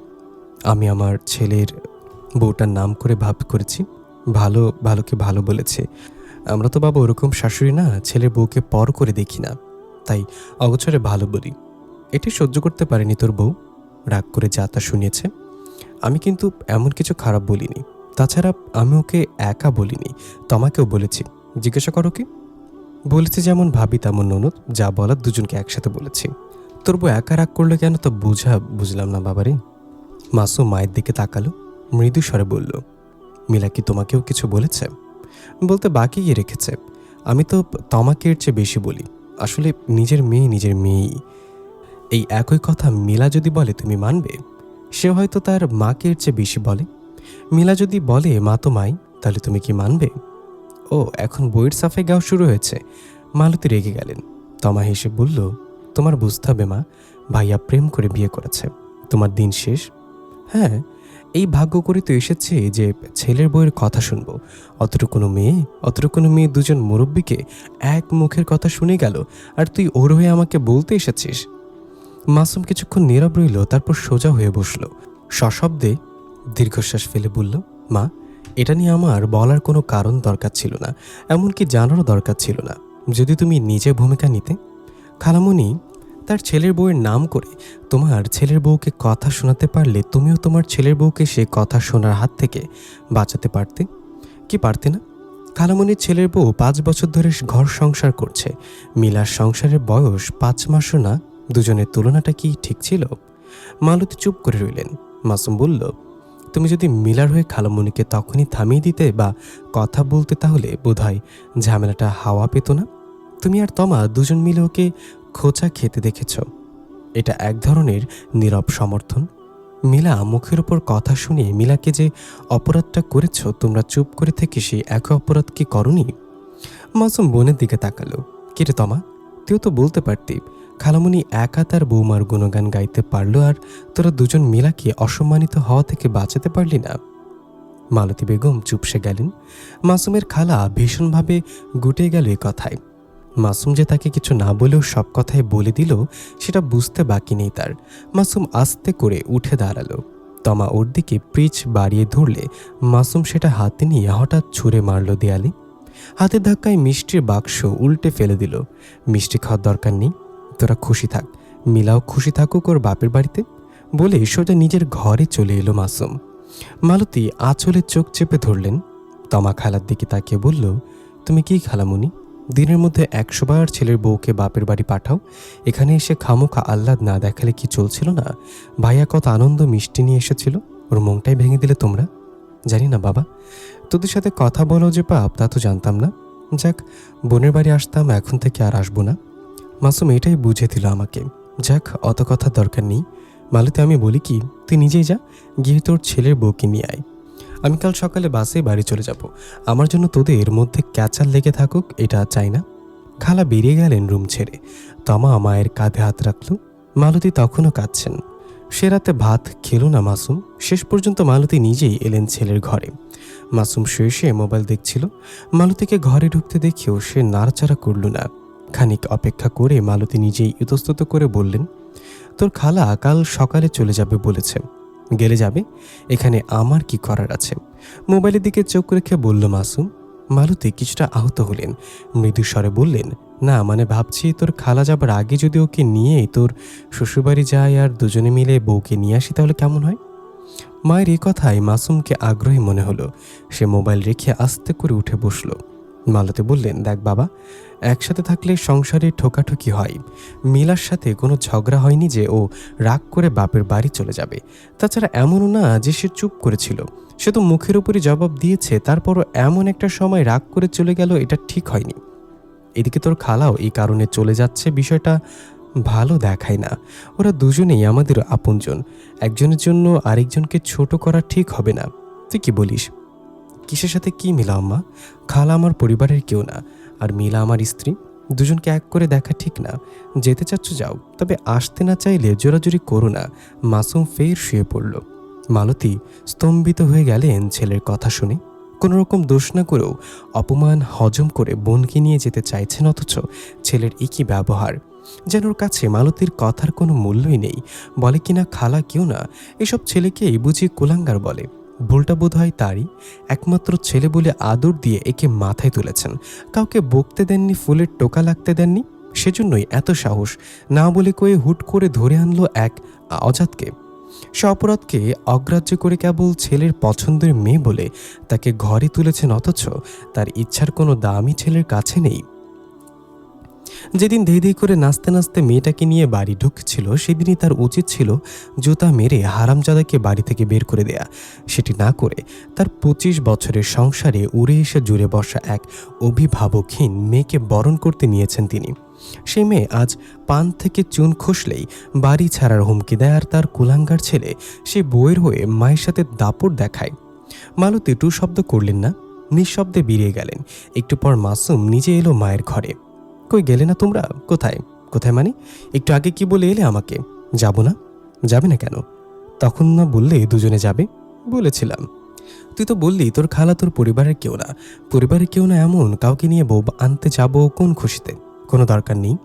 আমি আমার ছেলের বউটার নাম করে ভাব করেছি। ভালোকে ভালো বলেছে। আমরা তো বাবা ওরকম শাশুড়ি না, ছেলের বউকে পর করে দেখি না, তাই অগোচরে ভালো বলি। এটি সহ্য করতে পারেনি তোর বউ, রাগ করে যা তা শুনিয়েছে। আমি কিন্তু এমন কিছু খারাপ বলিনি। তাছাড়া আমি ওকে একা বলিনি, তোমাকেও বলেছি। জিজ্ঞাসা করো কি বলেছি, যেমন ভাবি তেমন ননদ, যা বলার দুজনকে একসাথে বলেছি। তোর বউ একা রাগ করলো কেন তা বুঝলাম না বাবারে। মাসুম মায়ের দিকে তাকালো, মৃদু স্বরে বলল, মিলা কি তোমাকেও কিছু বলেছে? বলতে বাকি গিয়ে রেখেছে। আমি তো তোমাকে এর চেয়ে বেশি বলি। আসলে নিজের মেয়েই। এই একই কথা মিলা যদি বলে তুমি মানবে? সে হয়তো তার মাকে এর চেয়ে বেশি বলে। মিলা যদি বলে মা তো মাই, তাহলে তুমি কি মানবে? ও এখন বইয়ের সাফাই গাওয়া শুরু হয়েছে। মালতী রেগে গেলেন। তমা হেসে বলল, তোমার বুঝতে হবে মা, ভাইয়া প্রেম করে বিয়ে করেছে। তোমার দিন শেষ। হ্যাঁ, এই ভাগ্য করে তো এসেছে যে ছেলের বউয়ের কথা শুনবো। অতটুকুনো মেয়ে দুজন মুরব্বীকে এক মুখের কথা শুনে গেল, আর তুই ওর হয়ে আমাকে বলতে এসেছিস? মাসুম কিছুক্ষণ নীরব রইল, তারপর সোজা হয়ে বসল। সশব্দে দীর্ঘশ্বাস ফেলে বলল, মা, এটা নিয়ে আমার বলার কোনো কারণ দরকার ছিল না, এমনকি জানারও দরকার ছিল না। যদি তুমি নিজে ভূমিকা নিতে। খালামণি তার ছেলের বউয়ের নাম করে তোমার ছেলের বউকে কথা শোনাতে পারলে তুমিও তোমার ছেলের বউকে সে কথা শোনার হাত থেকে বাঁচাতে পারতে কি পারতে না? খালামণির ছেলের বউ 5 বছর ধরে ঘর সংসার করছে। মিলার সংসারের বয়স 5 মাসও না। দুজনের তুলনাটা কি ঠিক ছিল? মালতী চুপ করে রইলেন। মাসুম বলল, তুমি যদি মিলার হয়ে খালামণিকে তখনই থামিয়ে দিতে বা কথা বলতে, তাহলে বোধহয় ঝামেলাটা হাওয়া পেত না। তুমি আর তমা দুজন মিলে ওকে খোঁচা খেতে দেখেছ। এটা এক ধরনের নীরব সমর্থন। মিলা মুখের উপর কথা শুনিয়ে মিলাকে যে অপরাধটা করেছ, তোমরা চুপ করে থেকে সেই একই অপরাধ কি করনি? মাসুম বোনের দিকে তাকালো। কিরে তমা, তুইও তো বলতে পারতি। খালামণি একা তার বৌমার গুণগান গাইতে পারলো, আর তোরা দুজন মিলাকে অসম্মানিত হওয়া থেকে বাঁচাতে পারলি না। মালতী বেগম চুপসে গেলেন। মাসুমের খালা ভীষণভাবে গুটে গেল এ কথায়। মাসুম যে তাকে কিছু না বলেও সব কথাই বলে দিল, সেটা বুঝতে বাকি নেই তার। মাসুম আস্তে করে উঠে দাঁড়ালো। তমা ওর দিকে পিচ বাড়িয়ে ধরলে মাসুম সেটা হাতে নিয়ে হঠাৎ ছুঁড়ে মারল দেয়ালে। হাতের ধাক্কায় মিষ্টির বাক্স উল্টে ফেলে দিল। মিষ্টি খাওয়ার দরকার নেই, তোরা খুশি থাক। মিলাও খুশি থাকুক ওর বাপের বাড়িতে, বলে সোজা নিজের ঘরে চলে এলো মাসুম। মালতী আঁচলে চোখ চেপে ধরলেন। তমা খালার দিকে তাকিয়ে বলল, তুমি কি খালামুনি, দিনের মধ্যে 100 বার ছেলের বউকে বাপের বাড়ি পাঠাও, এখানে এসে খামোখা আহ্লাদ না দেখালে কি চলছিল না? ভাইয়া কত আনন্দ মিষ্টি নিয়ে এসেছিল, ওর মনটাই ভেঙে দিলে তোমরা। জানি না বাবা, তোদের সাথে কথা বলো যে পাপ তা তো জানতাম না। যাক, বোনের বাড়ি আসতাম, এখন থেকে আর আসবো না। মাসুম এটাই বুঝে দিল আমাকে। যাক, অত কথার দরকার নেই। মালতী, আমি বলি কি, তুই নিজেই যা, গিয়ে তোর ছেলের বউকে নিয়ে আয়। আমি কাল সকালে বাসে বাড়ি চলে যাব। আমার জন্য তোদের মধ্যে ক্যাচাল লেগে থাকুক, এটা চাই না। খালা বেরিয়ে গেলেন রুম ছেড়ে। তমা মায়ের কাঁধে হাত রাখল। মালতী তখনও কাঁদছেন। সে রাতে ভাত খেলো না মাসুম। শেষ পর্যন্ত মালতী নিজেই এলেন ছেলের ঘরে। মাসুম শুয়ে শুয়ে মোবাইল দেখছিল। মালতীকে ঘরে ঢুকতে দেখেও সে নাড়াচাড়া করল না। খানিক অপেক্ষা করে মালতী নিজেই ইতস্তত করে বললেন, তোর খালা কাল সকালে চলে যাবে বলেছে। গেলে যাবে, এখানে আমার কি করার আছে? মোবাইলের দিকে চোখ রেখে বলল মাসুম। মালতী কিছুটা আহত হলেন। মৃদু স্বরে বললেন, না মানে ভাবছি তোর খালা যাবার আগে যদি ওকে নিয়ে তোর শ্বশুরবাড়ি যায় আর দুজনে মিলে বউকে নিয়ে আসি তাহলে কেমন হয়? মায়ের এই কথায় মাসুমকে আগ্রহী মনে হলো। সে মোবাইল রেখে আস্তে করে উঠে বসলো। মালতী বললেন, দেখ বাবা, একসাথে থাকলে সংসারে ঠোকাঠুকি হয়। মিলার সাথে কোনো ঝগড়া হয়নি যে ও রাগ করে বাপের বাড়ি চলে যাবে। তাছাড়া এমনও না যে সে চুপ করেছিল, সে তো মুখের উপরই জবাব দিয়েছে। তারপরও এমন একটা সময় রাগ করে চলে গেল, এটা ঠিক হয়নি। এদিকে তোর খালাও এই কারণে চলে যাচ্ছে, বিষয়টা ভালো দেখায় না। ওরা দুজনেই আমাদের আপনজন, একজনের জন্য আরেকজনকে ছোট করা ঠিক হবে না। তুই কি বলিস? কিসের সাথে কি মিলা আম্মা? খালা আমার পরিবারের কেউ না, আর মিলা আমার স্ত্রী। দুজনকে এক করে দেখা ঠিক না। যেতে চাচ্ছ যাও, তবে আসতে না চাইলে জোরাজুরি করো না। মাসুম ফের শুয়ে পড়ল। মালতী স্তম্ভিত হয়ে গেলেন ছেলের কথা শুনে। কোনো রকম দোষ না করেও অপমান হজম করে বোনকে নিয়ে যেতে চাইছেন, অথচ ছেলের একই ব্যবহার। যেন ওর কাছে মালতীর কথার কোনো মূল্যই নেই। বলে কিনা খালা কেউ না, এসব ছেলেকেই বুঝি কুলাঙ্গার বলে। ভুলটা বোধ হয় তারই। একমাত্র ছেলে বলে আদর দিয়ে একে মাথায় তুলেছেন, কাউকে বকতে দেননি, ফুলের টোকা লাগতে দেননি। সেজন্যই এত সাহস, না বলে কয়ে হুট করে ধরে আনলো এক অজাতকে। সে অপরাধকে অগ্রাহ্য করে কেবল ছেলের পছন্দের মেয়ে বলে তাকে ঘরে তুলেছেন, অথচ তার ইচ্ছার কোনো দামই ছেলের কাছে নেই। যেদিন ধেই ধেই করে নাচতে নাচতে মেয়েটাকে নিয়ে বাড়ি ঢুকছিল, সেদিনই তার উচিত ছিল জুতা মেরে হারামজাদাকে বাড়ি থেকে বের করে দেয়া। সেটি না করে তার 25 বছরের সংসারে উড়ে এসে জুড়ে বসা এক অভিভাবকহীন মেয়েকে বরণ করতে নিয়েছেন তিনি। সেই মেয়ে আজ পান থেকে চুন খসলেই বাড়ি ছাড়ার হুমকি দেয়, আর তার কুলাঙ্গার ছেলে সে বউয়ের হয়ে মায়ের সাথে দাপট দেখায়। মালতী টু শব্দ করলেন না, নিঃশব্দে বেরিয়ে গেলেন। একটু পর মাসুম নিজে এলো মায়ের ঘরে। কই গেলে না তোমরা? কোথায়? কোথায় মানে? একটু আগে কি বলে এলে আমাকে? যাব না? যাবে না কেন? তখন না বললে দুজনে যাবে? বলেছিলাম। তুই তো বললি তোর খালা তোর পরিবারের কেউ না। পরিবারের কেউ না এমন কাউকে নিয়ে বউ আনতে যাব কোন খুশিতে? কোনো দরকার নেই।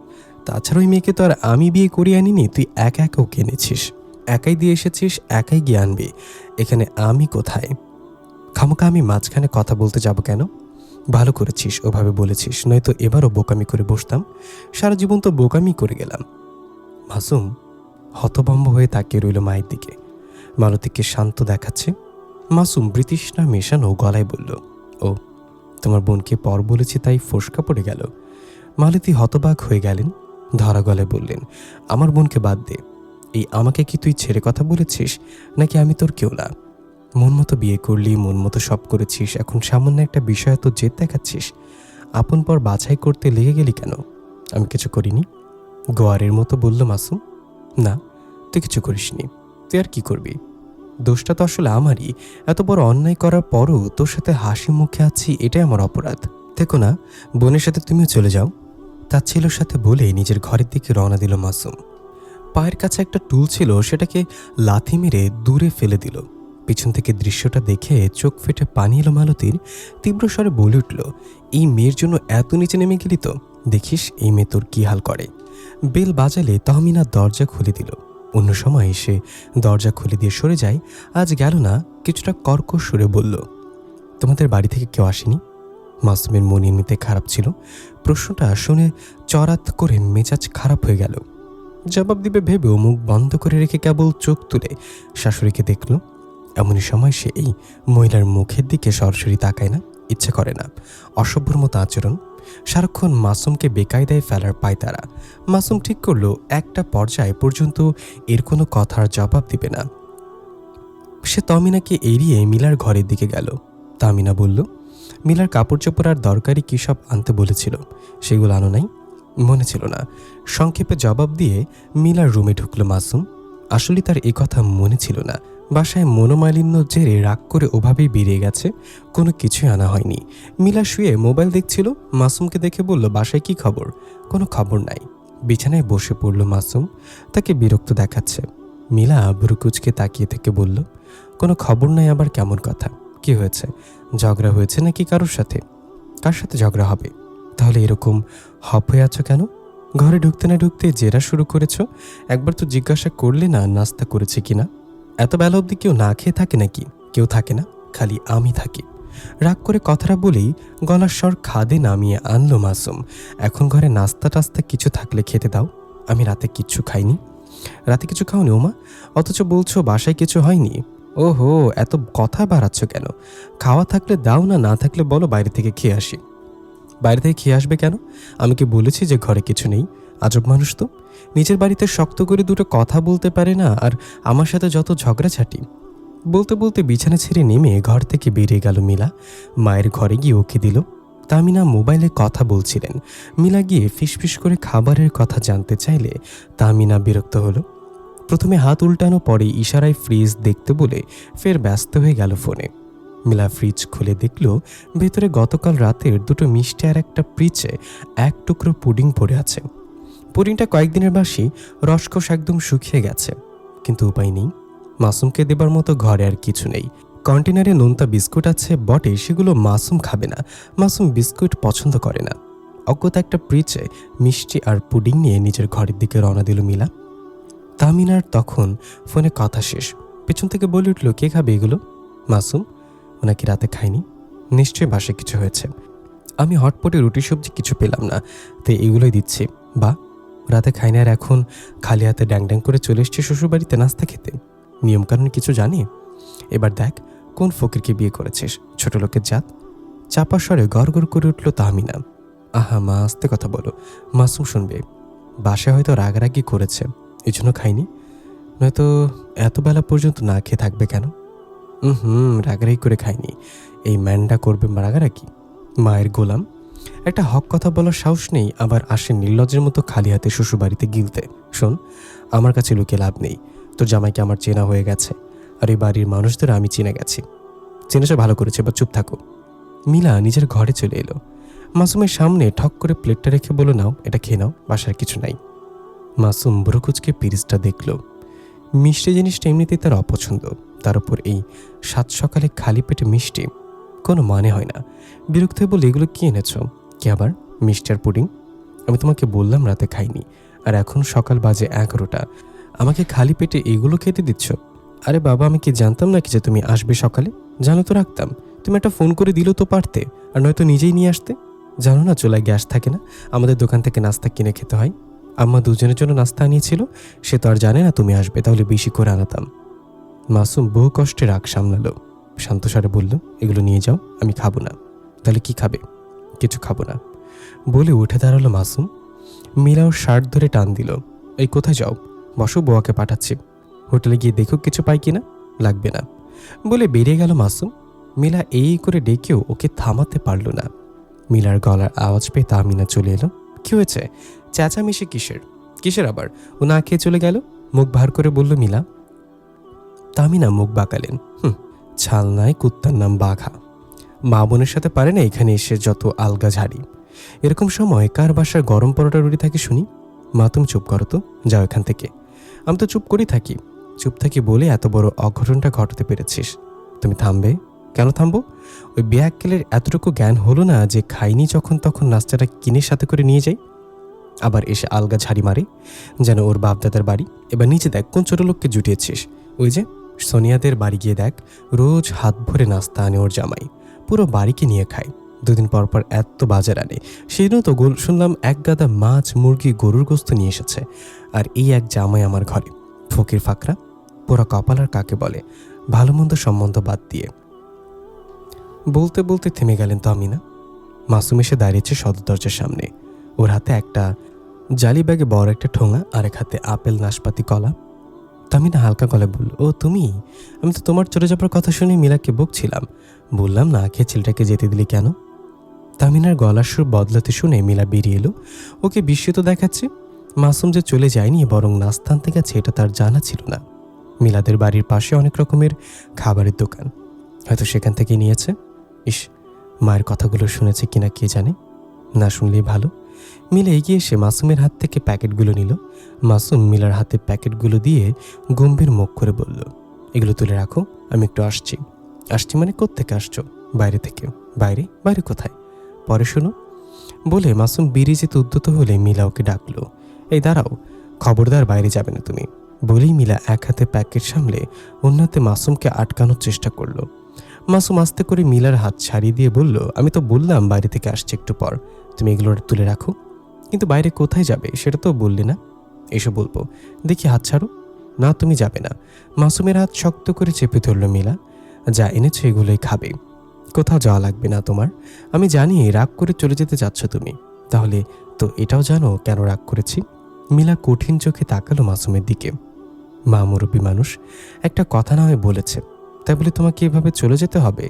তাছাড়া ওই মেয়েকে তো আর আমি বিয়ে করিয়ে আনিনি, তুই একা একা ওকে এনেছিস, একাই দিয়ে এসেছিস, একাই গিয়ে আনবি। এখানে আমি কোথায়? খামোকা আমি মাঝখানে কথা বলতে যাব কেন? ভালো করেছিস ওভাবে বলেছিস, নয়তো এবারও বোকামি করে বসতাম। সারা জীবন তো বোকামি করে গেলাম। মাসুম হতভম্ব হয়ে তাকিয়ে রইল মায়ের দিকে। মালতীকে শান্ত দেখাচ্ছে। মাসুম বৃতৃষ্ণা মেশানো গলায় বলল, ও তোমার বোনকে পর বলেছি তাই ফোসকা পড়ে গেল? মালতী হতবাক হয়ে গেলেন। ধরা গলায় বললেন, আমার বোনকে বাদ দে। এই আমাকে কি তুই ছেড়ে কথা বলেছিস, নাকি আমি তোর কেউ না? মন মতো বিয়ে করলি, মন মতো সব করেছিস, এখন সামান্য একটা বিষয় তো জেদ দেখাচ্ছিস। আপন পর বাছাই করতে লেগে গেলি কেন? আমি কিছু করিনি। গোয়ারের মতো বলল মাসুম। না, তুই কিছু করিসনি। তুই আর কি করবি? দোষটা তো আসলে আমারই। এত বড় অন্যায় করার পরও তোর সাথে হাসি মুখে আছি, এটাই আমার অপরাধ। দেখো না, বোনের সাথে তুমিও চলে যাও। তার ছেলের সাথে বলে নিজের ঘরের দিকে রওনা দিল মাসুম। পায়ের কাছে একটা টুল ছিল, সেটাকে লাথি মেরে দূরে ফেলে দিল। পিছন থেকে দৃশ্যটা দেখে চোখ ফেটে পানি এলো মালতীর। তীব্র স্বরে বলে উঠল, এই মেয়ের জন্য এত নিচে নেমে গেলি তো? দেখিস এই মেয়ে তোর কি হাল করে। বেল বাজালে তাহমিনা দরজা খুলে দিল। অন্য সময় সে দরজা খুলে দিয়ে সরে যায়, আজ গেল না। কিছুটা কর্কশ সুরে বলল, তোমাদের বাড়ি থেকে কেউ আসেনি? মাসুমের মন এমনিতে খারাপ ছিল। প্রশ্নটা শুনে চড়াত করে মেজাজ খারাপ হয়ে গেল। জবাব দিবে ভেবেও মুখ বন্ধ করে রেখে কেবল চোখ তুলে শাশুড়িকে দেখল। এমনই সময় সে এই মহিলার মুখের দিকে সরাসরি তাকায় না, ইচ্ছে করে না। অসভ্যর মতো আচরণ, সারাক্ষণ মাসুমকে বেকায়দায় ফেলার পায়তারা। মাসুম ঠিক করলো একটা পর্যায় পর্যন্ত এর কোনো কথার জবাব দিবে না। সে তমিনাকে এড়িয়ে মিলার ঘরের দিকে গেল। তামিনা বলল, মিলার কাপড় চোপড় আর দরকারি কী সব আনতে বলেছিল, সেগুলো আনো নাই? মনে ছিল না। সংক্ষেপে জবাব দিয়ে মিলার রুমে ঢুকলো মাসুম। আসলে তার এ কথা মনে ছিল না। বাসায় মনোমালিন্য জেরে রাগ করে ওভাবেই বেরিয়ে গেছে, কোনো কিছুই আনা হয়নি। মিলা শুয়ে মোবাইল দেখছিল। মাসুমকে দেখে বলল, বাসায় কি খবর? কোনো খবর নাই। বিছানায় বসে পড়ল মাসুম। তাকে বিরক্ত দেখাচ্ছে। মিলা ভ্রুকুচকে তাকিয়ে থেকে বলল, কোনো খবর নাই আবার কেমন কথা? কি হয়েছে? ঝগড়া হয়েছে নাকি কারোর সাথে? কার সাথে ঝগড়া হবে? তাহলে এরকম হপ হয়ে আছো কেন? ঘরে ঢুকতে না ঢুকতে জেরা শুরু করেছো? একবার তো জিজ্ঞাসা করলে না নাস্তা করেছে কিনা? এত বেলা অবধি কেউ না খেয়ে থাকে নাকি? কেউ থাকে না, খালি আমি থাকি। রাগ করে কথাটা বলেই গলার স্বর খাদে নামিয়ে আনলো মাসুম। এখন ঘরে নাস্তা টাস্তা কিছু থাকলে খেতে দাও। আমি রাতে কিচ্ছু খাইনি। রাতে কিছু খাওনি ওমা? অথচ বলছো বাসায় কিছু হয়নি। ওহো, এত কথা বাড়াচ্ছ কেন? খাওয়া থাকলে দাও, না না থাকলে বলো বাইরে থেকে খেয়ে আসি। বাইরে থেকে খেয়ে আসবে কেন? আমি কি বলেছি যে ঘরে কিছু নেই? আজব মানুষ তো। নিজের বাড়িতে শক্ত করে দুটো কথা বলতে পারে না, আর আমার সাথে যত ঝগড়াঝাটি। বলতে বলতে বিছানা ছেড়ে নেমে ঘর থেকে বেরিয়ে গেল মিলা। মায়ের ঘরে গিয়ে ওকে দিল। তামিনা মোবাইলে কথা বলছিলেন। মিলা গিয়ে ফিসফিস করে খাবারের কথা জানতে চাইলে তামিনা বিরক্ত হলো। প্রথমে হাত উল্টানো, পরে ইশারায় ফ্রিজ দেখতে বলে ফের ব্যস্ত হয়ে গেল ফোনে। মিলা ফ্রিজ খুলে দেখল ভেতরে গতকাল রাতের দুটো মিষ্টি আর একটা প্রিচে এক টুকরো পুডিং পড়ে আছে। পুডিংটা কয়েকদিনের বাসি, রসকস একদম শুকিয়ে গেছে। কিন্তু উপায় নেই, মাসুমকে দেবার মতো ঘরে আর কিছু নেই। কন্টেনারে নোনতা বিস্কুট আছে বটে, সেগুলো মাসুম খাবে না। মাসুম বিস্কুট পছন্দ করে না। অজ্ঞতা একটা প্রিচে মিষ্টি আর পুডিং নিয়ে নিজের ঘরের দিকে রওনা দিল মিলা। তামিনার তখন ফোনে কথা শেষ। পেছন থেকে বলে উঠল, কে খাবে এগুলো? মাসুম। ওনাকে রাতে খায়নি, নিশ্চয়ই বাসায় কিছু হয়েছে। আমি হটপটে রুটি সবজি কিছু পেলাম না, তাই এগুলোই দিচ্ছি। বা, রাতে খাইনি আর এখন খালি হাতে ড্যাং ড্যাং করে চলে এসছে শ্বশুরবাড়িতে নাস্তা খেতে। নিয়মকানুন কিছু জানি? এবার দেখ কোন ফকিরকে বিয়ে করেছিস, ছোট লোকের জাত। চাপা স্বরে গড় গড় করে উঠল তাহমিনা। আহা মা, আস্তে কথা বলো, মাসুম শুনবে। বাসায় হয়তো রাগারাগি করেছে, এই জন্য খাইনি, নয়তো এত বেলা পর্যন্ত না খেয়ে থাকবে কেন? রাগারাগি করে খাইনি। এই ম্যান্ডা করবে রাগারাগি? মায়ের গোলাম, একটা হক কথা বলার সাহস নেই, আবার আসে নির্লজ্জের মতো খালি হাতে শ্বশুরবাড়িতে গিলতে। শোন, আমার কাছে লুকিয়ে লাভ নেই। তোর জামাইকে আমার চেনা হয়ে গেছে, আর এই বাড়ির মানুষদের আমি চিনে গেছি। চেনেছ ভালো করেছে, বা চুপ থাকো। মিলা নিজের ঘরে চলে এলো। মাসুমের সামনে ঠক করে প্লেটটা রেখে বলো, নাও এটা খেয়ে নাও, বাসার কিছু নাই। মাসুম বুড়োকুচকে পিরিচটা দেখল। মিষ্টি জিনিসটা এমনিতেই তার অপছন্দ, তার উপর এই সাত সকালে খালি পেটে মিষ্টি, কোনো মানে হয় না। বিরক্ত হয়ে বলে, এগুলো কি এনেছ? কি আবার? মিষ্টি আর পুডিং। আমি তোমাকে বললাম রাতে খাইনি, আর এখন সকাল বাজে 11টা, আমাকে খালি পেটে এগুলো খেতে দিচ্ছ? আরে বাবা, আমি কি জানতাম নাকি যে তুমি আসবে সকালে? জানো তো রাখতাম, তুমি একটা ফোন করে দিলেও তো পারতে, আর নয়তো নিজেই নিয়ে আসতে। জানো না চুলায় গ্যাস থাকে না, আমাদের দোকান থেকে নাস্তা কিনে খেতে হয়। আম্মা দুজনের জন্য নাস্তা আনিয়েছিল, সে তো আর জানে না তুমি আসবে, তাহলে বেশি করে আনাতাম। মাসুম বহু কষ্টে রাগ সামলালো। শান্তস্বরে বলল, এগুলো নিয়ে যাও, আমি খাবো না। তাহলে কি খাবে? কিছু খাবো না বলে উঠে দাঁড়ালো মাসুম। মীরা ওর শার্ট ধরে টান দিল, এই কোথায় যাও? বসো, বোয়াকে পাঠাচ্ছি, হোটেলে গিয়ে দেখো কিছু পাই কিনা। লাগবে না বলে বেরিয়ে গেল মাসুম। মিলা এই করে ডেকেও ওকে থামাতে পারল না। মিলার গলার আওয়াজ পেয়ে তামিনা চলে এলো। কি হয়েছে? চেঁচামেচি কিসের? কিসের আবার? ও না খেয়ে চলে গেল, মুখ ভার করে বলল মিলা। তামিনা মুখ বাঁকালেন। ছালনায় কুত্তার নাম বাঘা, মা বোনের সাথে পারে না এখানে এসে যত আলগা ঝাড়ি। এরকম সময় কার বাসার গরম পরোটা রুটি থাকে শুনি? মা তুমি চুপ করো তো, যাও এখান থেকে। আমি তো চুপ করেই থাকি, চুপ থাকি বলে এত বড় অঘটনটা ঘটাতে পেরেছিস। তুমি থামবে? কেন থামবো? ওই বেয়াক্কেলের এতটুকু জ্ঞান হলো না যে খাইনি যখন তখন নাস্তাটা কিনে সাথে করে নিয়ে যাই, আবার এসে আলগা ঝাড়ি মারে যেন ওর বাপদাদার বাড়ি। এবার নিচে দেখ কোন ছোট লোককে জুটিয়েছিস। ওই যে সোনিয়াদের বাড়ি গিয়ে দেখ, রোজ হাত ভরে নাস্তা আনে ওর জামাই, পুরো বাড়িকে নিয়ে খায়। দুদিন পর পর এত বাজার আনে, সেদিনও তো শুনলাম এক গাদা মাছ, মুরগি, গরুর গোস্ত নিয়ে এসেছে। আর এই এক জামাই আমার ঘরে, ফকির ফাকরা, পোড়া কপাল আর কাকে বলে, ভালো মন্দ সম্বন্ধ বাদ দিয়ে। বলতে বলতে থেমে গেলেন তামিনা। মাসুম এসে দাঁড়িয়েছে সদর দরজার সামনে। ওর হাতে একটা জালি ব্যাগে বড় একটা ঠোঙা, আরেক হাতে আপেল, নাশপাতি, কলা। তামিনা হালকা গলায় বলল, ও তুমি? আমি তো তোমার চলে যাবার কথা শুনে মিলাকে বকছিলাম। বললাম না খেয়ে ছেলেটাকে যেতে দিলি কেন? তামিনার গলার সুর বদলাতে শুনে মিলা বেরিয়ে এলো। ওকে বিস্মিত দেখাচ্ছে। মাসুম যে চলে যায়নি, বরং নাস্তা আনতে গেছে, এটা তার জানা ছিল না। মিলাদের বাড়ির পাশে অনেক রকমের খাবারের দোকান, হয়তো সেখান থেকে নিয়েছে। ইস, মায়ের কথাগুলো শুনেছে কিনা কে জানে। না শুনলেই ভালো। মিলা এগিয়ে এসে মাসুমের হাত থেকে প্যাকেটগুলো নিল। মাসুম মিলার হাতে প্যাকেটগুলো দিয়ে গম্ভীর মুখ করে বলল, এগুলো তুলে রাখো, আমি একটু আসছি। আসছি মানে কোত্থেকে আসছো? বাইরে থেকে। বাইরে? বাইরে কোথায়? পরে শোনো। বলে মাসুম বেরিয়ে যেতে উদ্যত হলে মিলা ওকে ডাকলো, এই দাঁড়াও, খবরদার বাইরে যাবে না তুমি। বলেই মিলা এক হাতে প্যাকেট সামলে অন্য হাতে মাসুমকে আটকানোর চেষ্টা করলো। মাসুম আস্তে করে মিলার হাত ছাড়িয়ে দিয়ে বলল, আমি তো বললাম বাইরে থেকে আসছে একটু পর, তুমি এগুলো তুলে রাখো। কিন্তু বাইরে কোথায় যাবে সেটা তো বললে না। এসো বলবো, দেখি হাত ছাড়ো। না, তুমি যাবে না। মাসুমের হাত শক্ত করে চেপে ধরল মিলা। যা এনেছো এগুলোই খাবে, কোথাও যাওয়া লাগবে না তোমার। আমি জানি রাগ করে চলে যেতে চাচ্ছ তুমি, তাহলে তো এটাও জানো কেন রাগ করেছি। মিলা কঠিন চোখে তাকালো মাসুমের দিকে। মা মুরব্বী মানুষ, একটা কথা না হয় বলেছে, তাই বলে তোমাকে এভাবে চলে যেতে হবে?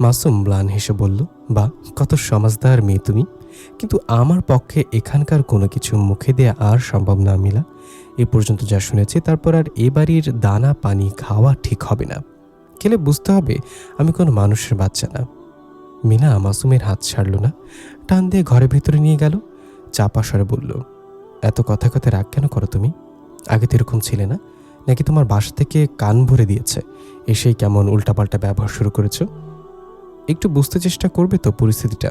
মাসুম ম্লান হেসে বলল, বা কত সমাজদার মেয়ে তুমি। কিন্তু আমার পক্ষে এখানকার কোনো কিছু মুখে দেয়া আর সম্ভব না মিলা। এ পর্যন্ত যা শুনেছি, তারপর আর এ বাড়ির দানা পানি খাওয়া ঠিক হবে না। খেলে বুঝতে হবে আমি কোনো মানুষের বাচ্চা না। মিনা মাসুমের হাত ছাড়ল না, টান দিয়ে ঘরের ভিতরে নিয়ে গেল। চাপা স্বরে বলল, এত কথা কথা রাগ কেন করো তুমি? আগে তো এরকম ছিলে না, নাকি তোমার বাসা থেকে কান ভরে দিয়েছে, এসেই কেমন উল্টাপাল্টা ব্যবহার শুরু করেছো? একটু বুঝতে চেষ্টা করবে তো পরিস্থিতিটা।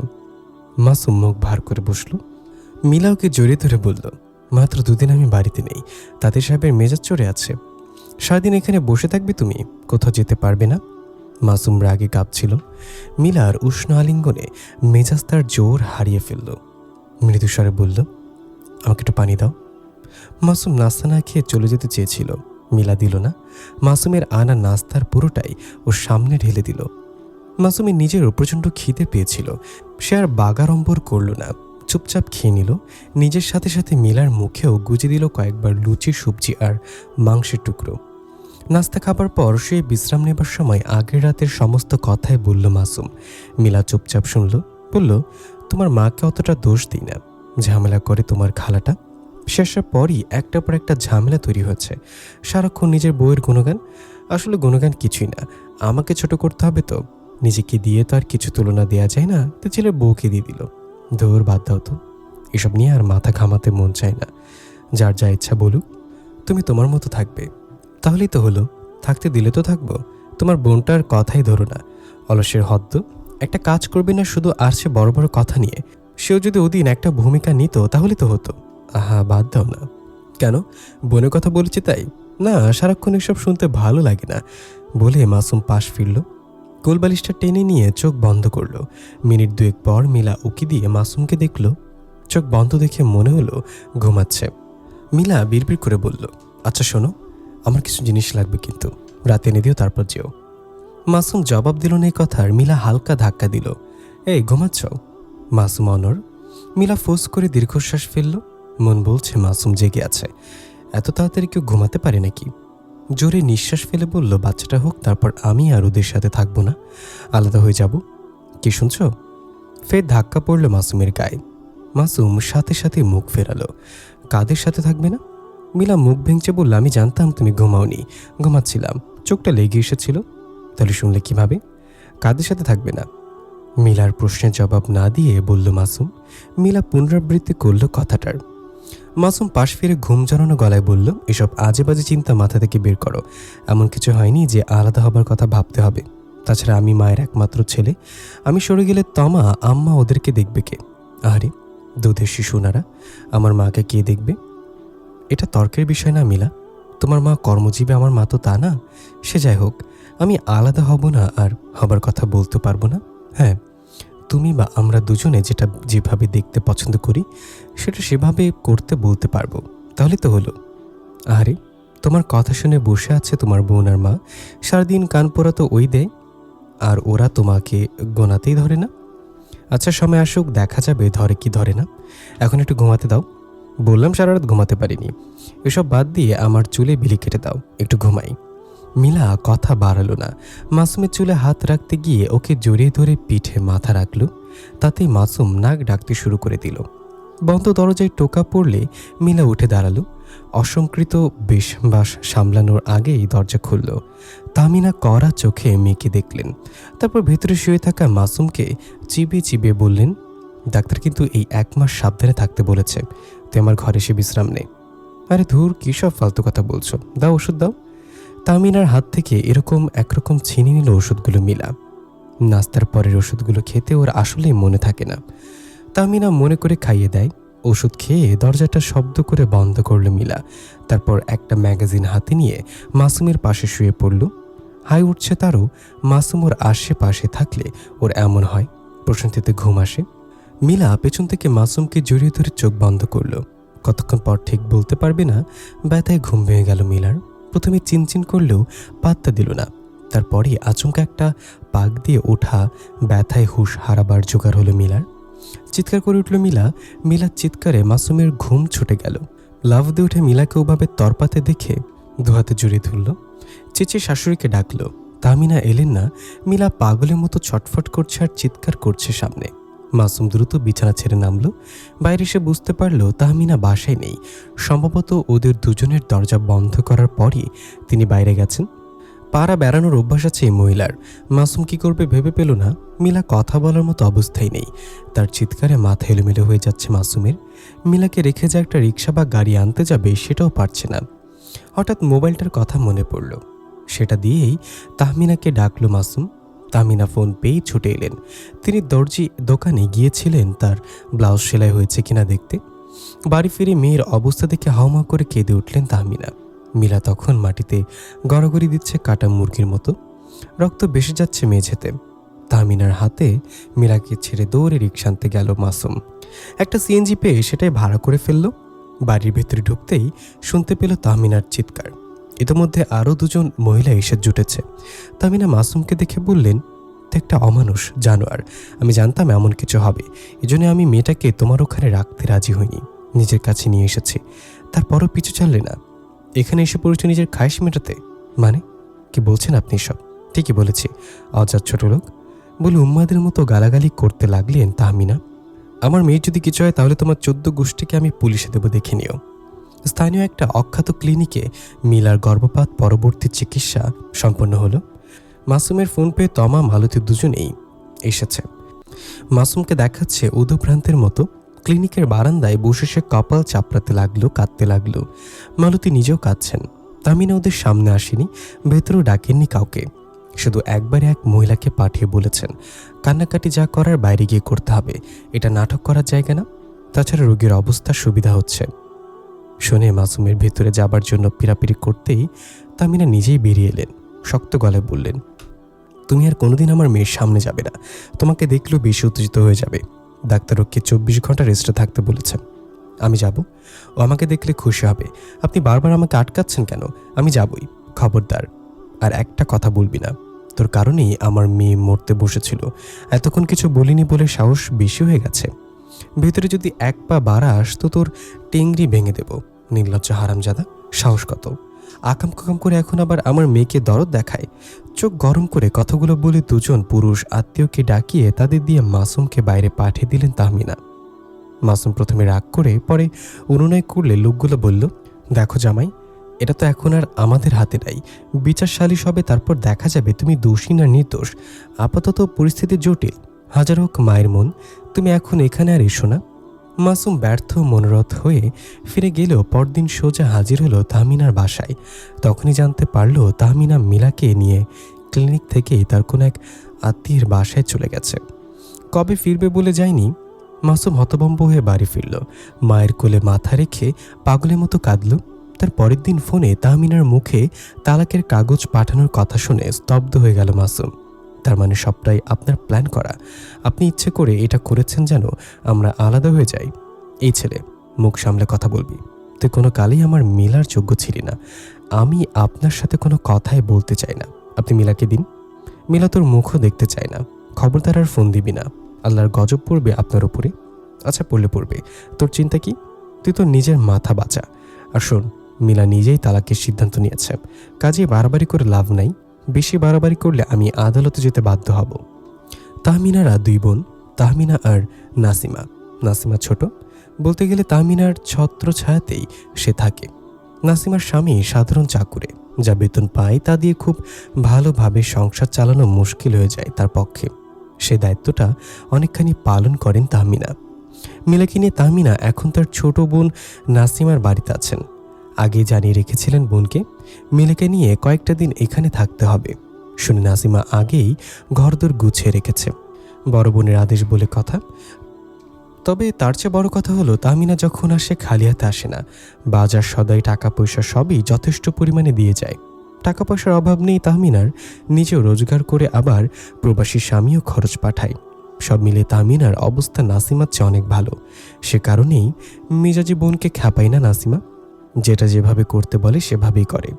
মাসুম মুখ ভার করে বসল। মিলা ওকে জড়িয়ে ধরে বলল, মাত্র দুদিন আমি বাড়িতে নেই, তাদের সাহেবের মেজাজ চড়ে আছে। সারাদিন এখানে বসে থাকবে তুমি, কোথাও যেতে পারবে না। মাসুম রাগে কাঁপছিল। মিলার উষ্ণ আলিঙ্গনে মেজাজ তার জোর হারিয়ে ফেলল। মৃদুস্বরে বলল, আমাকে একটু পানি দাও। মাসুম নাস্তা না খেয়ে চলে যেতে চেয়েছিল, মিলা দিল না। মাসুমের আনা নাস্তার পুরোটাই ওর সামনে ঢেলে দিল। মাসুমের নিজেরও প্রচণ্ড খিদে পেয়েছিল, সে আর বাগাড়ম্বর করল না, চুপচাপ খেয়ে নিল। নিজের সাথে সাথে মিলার মুখেও গুজে দিল কয়েকবার লুচি, সবজি আর মাংসের টুকরো। নাস্তা খাবার পর সে বিশ্রাম নেবার সময় আগের রাতের সমস্ত কথাই বলল মাসুম। মিলা চুপচাপ শুনল। বলল, তোমার মাকে অতটা দোষ দিই না, ঝামেলা করে তোমার খালাটা। শেষের পরই একটার পর একটা ঝামেলা তৈরি হচ্ছে। সারাক্ষণ নিজের বউয়ের গুণগান। আসলে গুণগান কিছুই না, আমাকে ছোট করতে হবে তো। নিজেকে দিয়ে তো আর কিছু তুলনা দেওয়া যায় না, তো ছেলের বউকে দিয়ে দিল। দৌড় বাদ দাও তো, এসব নিয়ে আর মাথা ঘামাতে মন চায় না। যার যা ইচ্ছা বলুক, তুমি তোমার মতো থাকবে, তাহলেই তো হলো। থাকতে দিলে তো থাকবো। তোমার বোনটার কথাই ধরো না, অলসের হদ্দ। একটা কাজ করবে না শুধু, আর সে বড় বড় কথা নিয়ে। সেও যদি ওদিন একটা ভূমিকা নিত তাহলে তো হতো। আহা, বাদ দাও না। কেন, বোনের কথা বলেছি তাই? না, সারাক্ষণ এসব শুনতে ভালো লাগে না। বলে মাসুম পাশ ফিরল, কোলবালিশটা টেনে নিয়ে চোখ বন্ধ করলো। মিনিট দুয়েক পর মিলা উকি দিয়ে মাসুমকে দেখল। চোখ বন্ধ দেখে মনে হলো ঘুমাচ্ছে। মিলা বিড়বিড় করে বলল, আচ্ছা শোনো, আমার কিছু জিনিস লাগবে, কিন্তু রাতে এনে দিও, তারপর যেও। মাসুম জবাব দিল না এই কথার। মিলা হালকা ধাক্কা দিল, এই ঘুমাচ্ছ? মাসুম অনর। মিলা ফোঁস করে দীর্ঘশ্বাস ফেলল। মন বলছে মাসুম জেগে আছে, এত তাড়াতাড়ি কেউ ঘুমাতে পারে নাকি? জোরে নিঃশ্বাস ফেলে বলল, বাচ্চাটা হোক, তারপর আমি আর ওদের সাথে থাকবো না, আলাদা হয়ে যাব। কি শুনছ? ফের ধাক্কা পড়ল মাসুমের গায়ে। মাসুম সাথে সাথে মুখ ফেরালো। কাদের সাথে থাকবে না? মিলা মুখ ভেঙচে বলল, আমি জানতাম তুমি ঘুমাওনি। ঘুমাচ্ছিলাম, চোখটা লেগে এসেছিল। তাহলে শুনলে কিভাবে? কাদের সাথে থাকবে না? মিলার প্রশ্নের জবাব না দিয়ে বলল মাসুম। মিলা পুনরাবৃত্তি করল কথাটার। মাসুম পাশ ফিরে ঘুম জড়ানো গলায় বলল, এসব আজে বাজে চিন্তা মাথা থেকে বের করো। এমন কিছু হয়নি যে আলাদা হবার কথা ভাবতে হবে। তাছাড়া আমি মায়ের একমাত্র ছেলে, আমি সরে গেলে তমা আম্মা ওদেরকে দেখবে কে? আরে দুধের শিশু ওনারা, আমার মাকে কে দেখবে? এটা তর্কের বিষয় না মিলা। তোমার মা কর্মজীবী, আমার মা তো তা না। সে যাই হোক, আমি আলাদা হব না আর হবার কথা বলতে পারবো না। হ্যাঁ, তুমি বা আমরা দুজনে যেটা যেভাবে দেখতে পছন্দ করি সেটা সেভাবে করতে বলতে পারবো, তাহলে তো হলো। আরে তোমার কথা শুনে বসে আছে তোমার বোন আর মা, সারাদিন কান পোড়া তো ওই দেয়। আর ওরা তোমাকে গোনাতেই ধরে না? আচ্ছা, সময় আসুক, দেখা যাবে ধরে কি ধরে না। এখন একটু ঘুমাতে দাও। বললাম সারা রাত ঘুমাতে পারিনি। এসব বাদ দিয়ে আমার চুলে বিলি কেটে দাও, একটু ঘুমাই। মিলা কথা বাড়ালো না। মাসুমের চুলে হাত রাখতে গিয়ে ওকে জড়িয়ে ধরে পিঠে মাথা রাখলো। তাতেই মাসুম নাক ডাকতে শুরু করে দিল। বন্ধ দরজায় টোকা পড়লে মিলা উঠে দাঁড়ালো। অসংকৃত বেশবাস সামলানোর আগেই দরজা খুলল। তামিনা কড়া চোখে মেয়েকে দেখলেন। তারপর ভেতরে শুয়ে থাকা মাসুমকে চিবিয়ে চিবিয়ে বললেন, ডাক্তার কিন্তু এই 1 মাস সাবধানে থাকতে বলেছে। তুই আমার ঘরে এসে বিশ্রাম নে। আরে ধুর, কী সব ফালতু কথা বলছো, দাও ওষুধ দাও। তামিনার হাত থেকে এরকম একরকম ছিনিয়ে নিল ওষুধগুলো মিলা। নাস্তার পরের ওষুধগুলো খেতে ওর আসলেই মনে থাকে না। তামিনা মনে করে খাইয়ে দেয়। ওষুধ খেয়ে দরজাটা শব্দ করে বন্ধ করলো মিলা। তারপর একটা ম্যাগাজিন হাতে নিয়ে মাসুমের পাশে শুয়ে পড়ল। হাই উঠছে তারও। মাসুম ওর আশেপাশে থাকলে ওর এমন হয়, প্রশান্তিতে ঘুম আসে। মিলা পেছন থেকে মাসুমকে জড়িয়ে ধরে চোখ বন্ধ করলো। কতক্ষণ পর ঠিক বলতে পারবে না, ব্যথায় ঘুম ভেঙে গেল মিলার। প্রথমে চিনচিন করলেও পাত্তা দিল না। তারপরে আচমকা একটা পাক দিয়ে ওঠা ব্যথায় হুঁশ হারাবার জোগাড় হলো মিলার। চিৎকার করে উঠল মিলা। মিলার চিৎকারে মাসুমের ঘুম ছুটে গেল। লাফ দিয়ে উঠে মিলাকে ওভাবে তরপাতে দেখে দুহাতে জড়িয়ে ধরল। চেঁচিয়ে শাশুড়িকে ডাকলো। তামিনা এলেন না। মিলা পাগলের মতো ছটফট করছে আর চিৎকার করছে সামনে। মাসুম দ্রুত বিছানা ছেড়ে নামলো। বাইরে এসে বুঝতে পারল তাহমিনা বাসায় নেই। সম্ভবত ওদের দুজনের দরজা বন্ধ করার পরই তিনি বাইরে গেছেন। পাড়া বেড়ানোর অভ্যাস আছে এই মহিলার। মাসুম কি করবে ভেবে পেল না। মিলা কথা বলার মতো অবস্থায় নেই। তার চিৎকারে মাথা এলোমেলো হয়ে যাচ্ছে মাসুমের। মিলাকে রেখে যে একটা রিক্সা বা গাড়ি আনতে যাবে সেটাও পারছে না। হঠাৎ মোবাইলটার কথা মনে পড়ল। সেটা দিয়েই তাহমিনাকে ডাকলো মাসুম। তাহমিনা ফোন পেয়েই ছুটে এলেন। তিনি দর্জি দোকানে গিয়েছিলেন তার ব্লাউজ সেলাই হয়েছে কিনা দেখতে। বাড়ি ফিরে মেয়ের অবস্থা দেখে হাউমাউ করে কেঁদে উঠলেন তাহমিনা। মিলা তখন মাটিতে গড়াগড়ি দিচ্ছে কাটা মুরগির মতো। রক্ত বেসে যাচ্ছে মেঝেতে। তাহমিনার হাতে মিলাকে ছেড়ে দৌড়ে রিক্সা আনতে গেল মাসুম। একটা সিএনজি পেয়ে সেটাই ভাড়া করে ফেলল। বাড়ির ভেতরে ঢুকতেই শুনতে পেল তাহমিনার চিৎকার। ইতিমধ্যে আরও 2জন মহিলা এসে জুটেছে। তাহমিনা মাসুমকে দেখে বললেন, তো একটা অমানুষ জানোয়ার। আমি জানতাম এমন কিছু হবে, এজন্য আমি মেয়েটাকে তোমার ওখানে রাখতে রাজি হইনি। নিজের কাছে নিয়ে এসেছি, তারপরও পিছু ছাড়লে না। এখানে এসে পড়েছে নিজের খায়েশ মেটাতে। মানে কি বলছেন আপনি সব? ঠিকই বলেছি, অজাত ছোট লোক বলে উম্মাদের মতো গালাগালি করতে লাগলেন তাহমিনা। আমার মেয়ে যদি কিছু হয় তাহলে তোমার 14 গোষ্ঠীকে আমি পুলিশে দেবো, দেখে নিও। স্থানীয় একটা অখ্যাত ক্লিনিকে মিলার গর্ভপাত পরবর্তী চিকিৎসা সম্পন্ন হলো। মাসুমের ফোন পেয়ে তমা মালতী দুজনেই এসেছে। মাসুমকে দেখাচ্ছে উদভ্রান্তের মতো। ক্লিনিকের বারান্দায় বসে সে কপাল চাপড়াতে লাগলো, কাঁদতে লাগলো। মালতী নিজেও কাঁদছেন। তামিনা ওদের সামনে আসেনি, ভেতরেও ডাকেননি কাউকে। শুধু একবারে এক মহিলাকে পাঠিয়ে বলেছেন, কান্নাকাটি যা করার বাইরে গিয়ে করতে হবে, এটা নাটক করার জায়গা না। তাছাড়া রোগীর অবস্থা সুবিধা হচ্ছে। শুনে মাসুমের ভেতরে যাবার জন্য পিড়াপিড়ি করতেই তামিনা নিজেই বেরিয়ে এলেন। শক্ত গলায় বললেন, তুমি আর কোনোদিন আমার মেয়ের সামনে যাবে না। তোমাকে দেখলেও বেশি উত্তেজিত হয়ে যাবে। ডাক্তার ওকে 24 ঘন্টা রেস্টে থাকতে বলেছেন। আমি যাব, ও আমাকে দেখলে খুশি হবে। আপনি বারবার আমাকে আটকাচ্ছেন কেন? আমি যাবই, খবরদার। আর একটা কথা বলবি না। তোর কারণেই আমার মেয়ে মরতে বসেছিল। এতক্ষণ কিছু বলিনি বলে সাহস বেশি হয়ে গেছে। ভেতরে যদি 1 পা বাড়াস তো তোর টেংরি ভেঙে দেব। নির্লজ্জ হারামজাদা, সাহস কত! আকাম কুকাম করে এখন আবার আমার মেয়েকে দরদ দেখায়। চোখ গরম করে কথাগুলো বলে 2জন পুরুষ আত্মীয়কে ডাকিয়ে তাদের দিয়ে মাসুমকে বাইরে পাঠিয়ে দিলেন তাহমিনা। মাসুম প্রথমে রাগ করে পরে অনুনয় করলে লোকগুলো বলল, দেখো জামাই, এটা তো এখন আর আমাদের হাতে নাই। বিচার সালিশ হবে, তারপর দেখা যাবে তুমি দোষী না নির্দোষ। আপাতত পরিস্থিতি জটিল। হাজার হোক মায়ের মন, তুমি এখন এখানে আর এসো না। মাসুম ব্যর্থ মনোরথ হয়ে ফিরে গেলেও পরদিন সোজা হাজির হলো তাহমিনার বাসায়। তখনই জানতে পারল তাহমিনা মিলাকে নিয়ে ক্লিনিক থেকেই তার কোনো এক আত্মীয়ের বাসায় চলে গেছে। কবে ফিরবে বলে যায়নি। মাসুম হতভম্ব হয়ে বাড়ি ফিরল। মায়ের কোলে মাথা রেখে পাগলের মতো কাঁদল। তার পরের দিন ফোনে তাহমিনার মুখে তালাকের কাগজ পাঠানোর কথা শুনে স্তব্ধ হয়ে গেল মাসুম। তার মানে সবটাই আপনার প্ল্যান করা। আপনি ইচ্ছে করে এটা করেছেন যেন আমরা আলাদা হয়ে যাই। এই ছেলে, মুখ সামলে কথা বলবি। তুই কোনো কালেই আমার মিলার যোগ্য ছিলি না। আমি আপনার সাথে কোনো কথাই বলতে চাই না। আপনি মিলাকে দিন। মিলা তোর মুখও দেখতে চায় না। খবরদার আর ফোন দিবি না, আল্লাহর গজব পড়বে আপনার উপরে। আচ্ছা পড়লে পড়বে, তোর চিন্তা কি? তুই তো নিজের মাথা বাঁচা। আর শোন, মিলা নিজেই তালাকের সিদ্ধান্ত নিয়েছে, কাজে বাড়াবাড়ি করে লাভ নাই। বেশি বাড়াবাড়ি করলে আমি আদালতে যেতে বাধ্য হব। তাহমিনারা দুই বোন, তাহমিনা আর নাসিমা। নাসিমা ছোট, বলতে গেলে তাহমিনার ছত্র ছায়াতেই সে থাকে। নাসিমার স্বামী সাধারণ চাকুরে, যা বেতন পায় তা দিয়ে খুব ভালোভাবে সংসার চালানো মুশকিল হয়ে যায় তার পক্ষে। সে দায়িত্বটা অনেকখানি পালন করেন তাহমিনা। মিলাকে নিয়ে তাহমিনা এখন তার ছোট বোন নাসিমার বাড়িতে আছেন। আগেই জানিয়ে রেখেছিলেন বোনকে মিলাকে নিয়ে কয়েকটা দিন এখানে থাকতে হবে। শুনে নাসিমা আগেই ঘরদোর গুছিয়ে রেখেছে, বড় বোনের আদেশ বলে কথা। তবে তার চেয়ে বড় কথা হলো তাহমিনা যখন আসে খালি হাতে আসে না। বাজার সদাই টাকা পয়সা সবই যথেষ্ট পরিমাণে দিয়ে যায়। টাকা পয়সার অভাব নেই তাহমিনার, নিজেও রোজগার করে আবার প্রবাসী স্বামীও খরচ পাঠায়। সব মিলে তাহমিনার অবস্থা নাসিমার চেয়ে অনেক ভালো। সে কারণেই মিজাজি বোনকে খ্যাপায় না নাসিমা, যেটা যেভাবে করতে বলে সেভাবেই করে।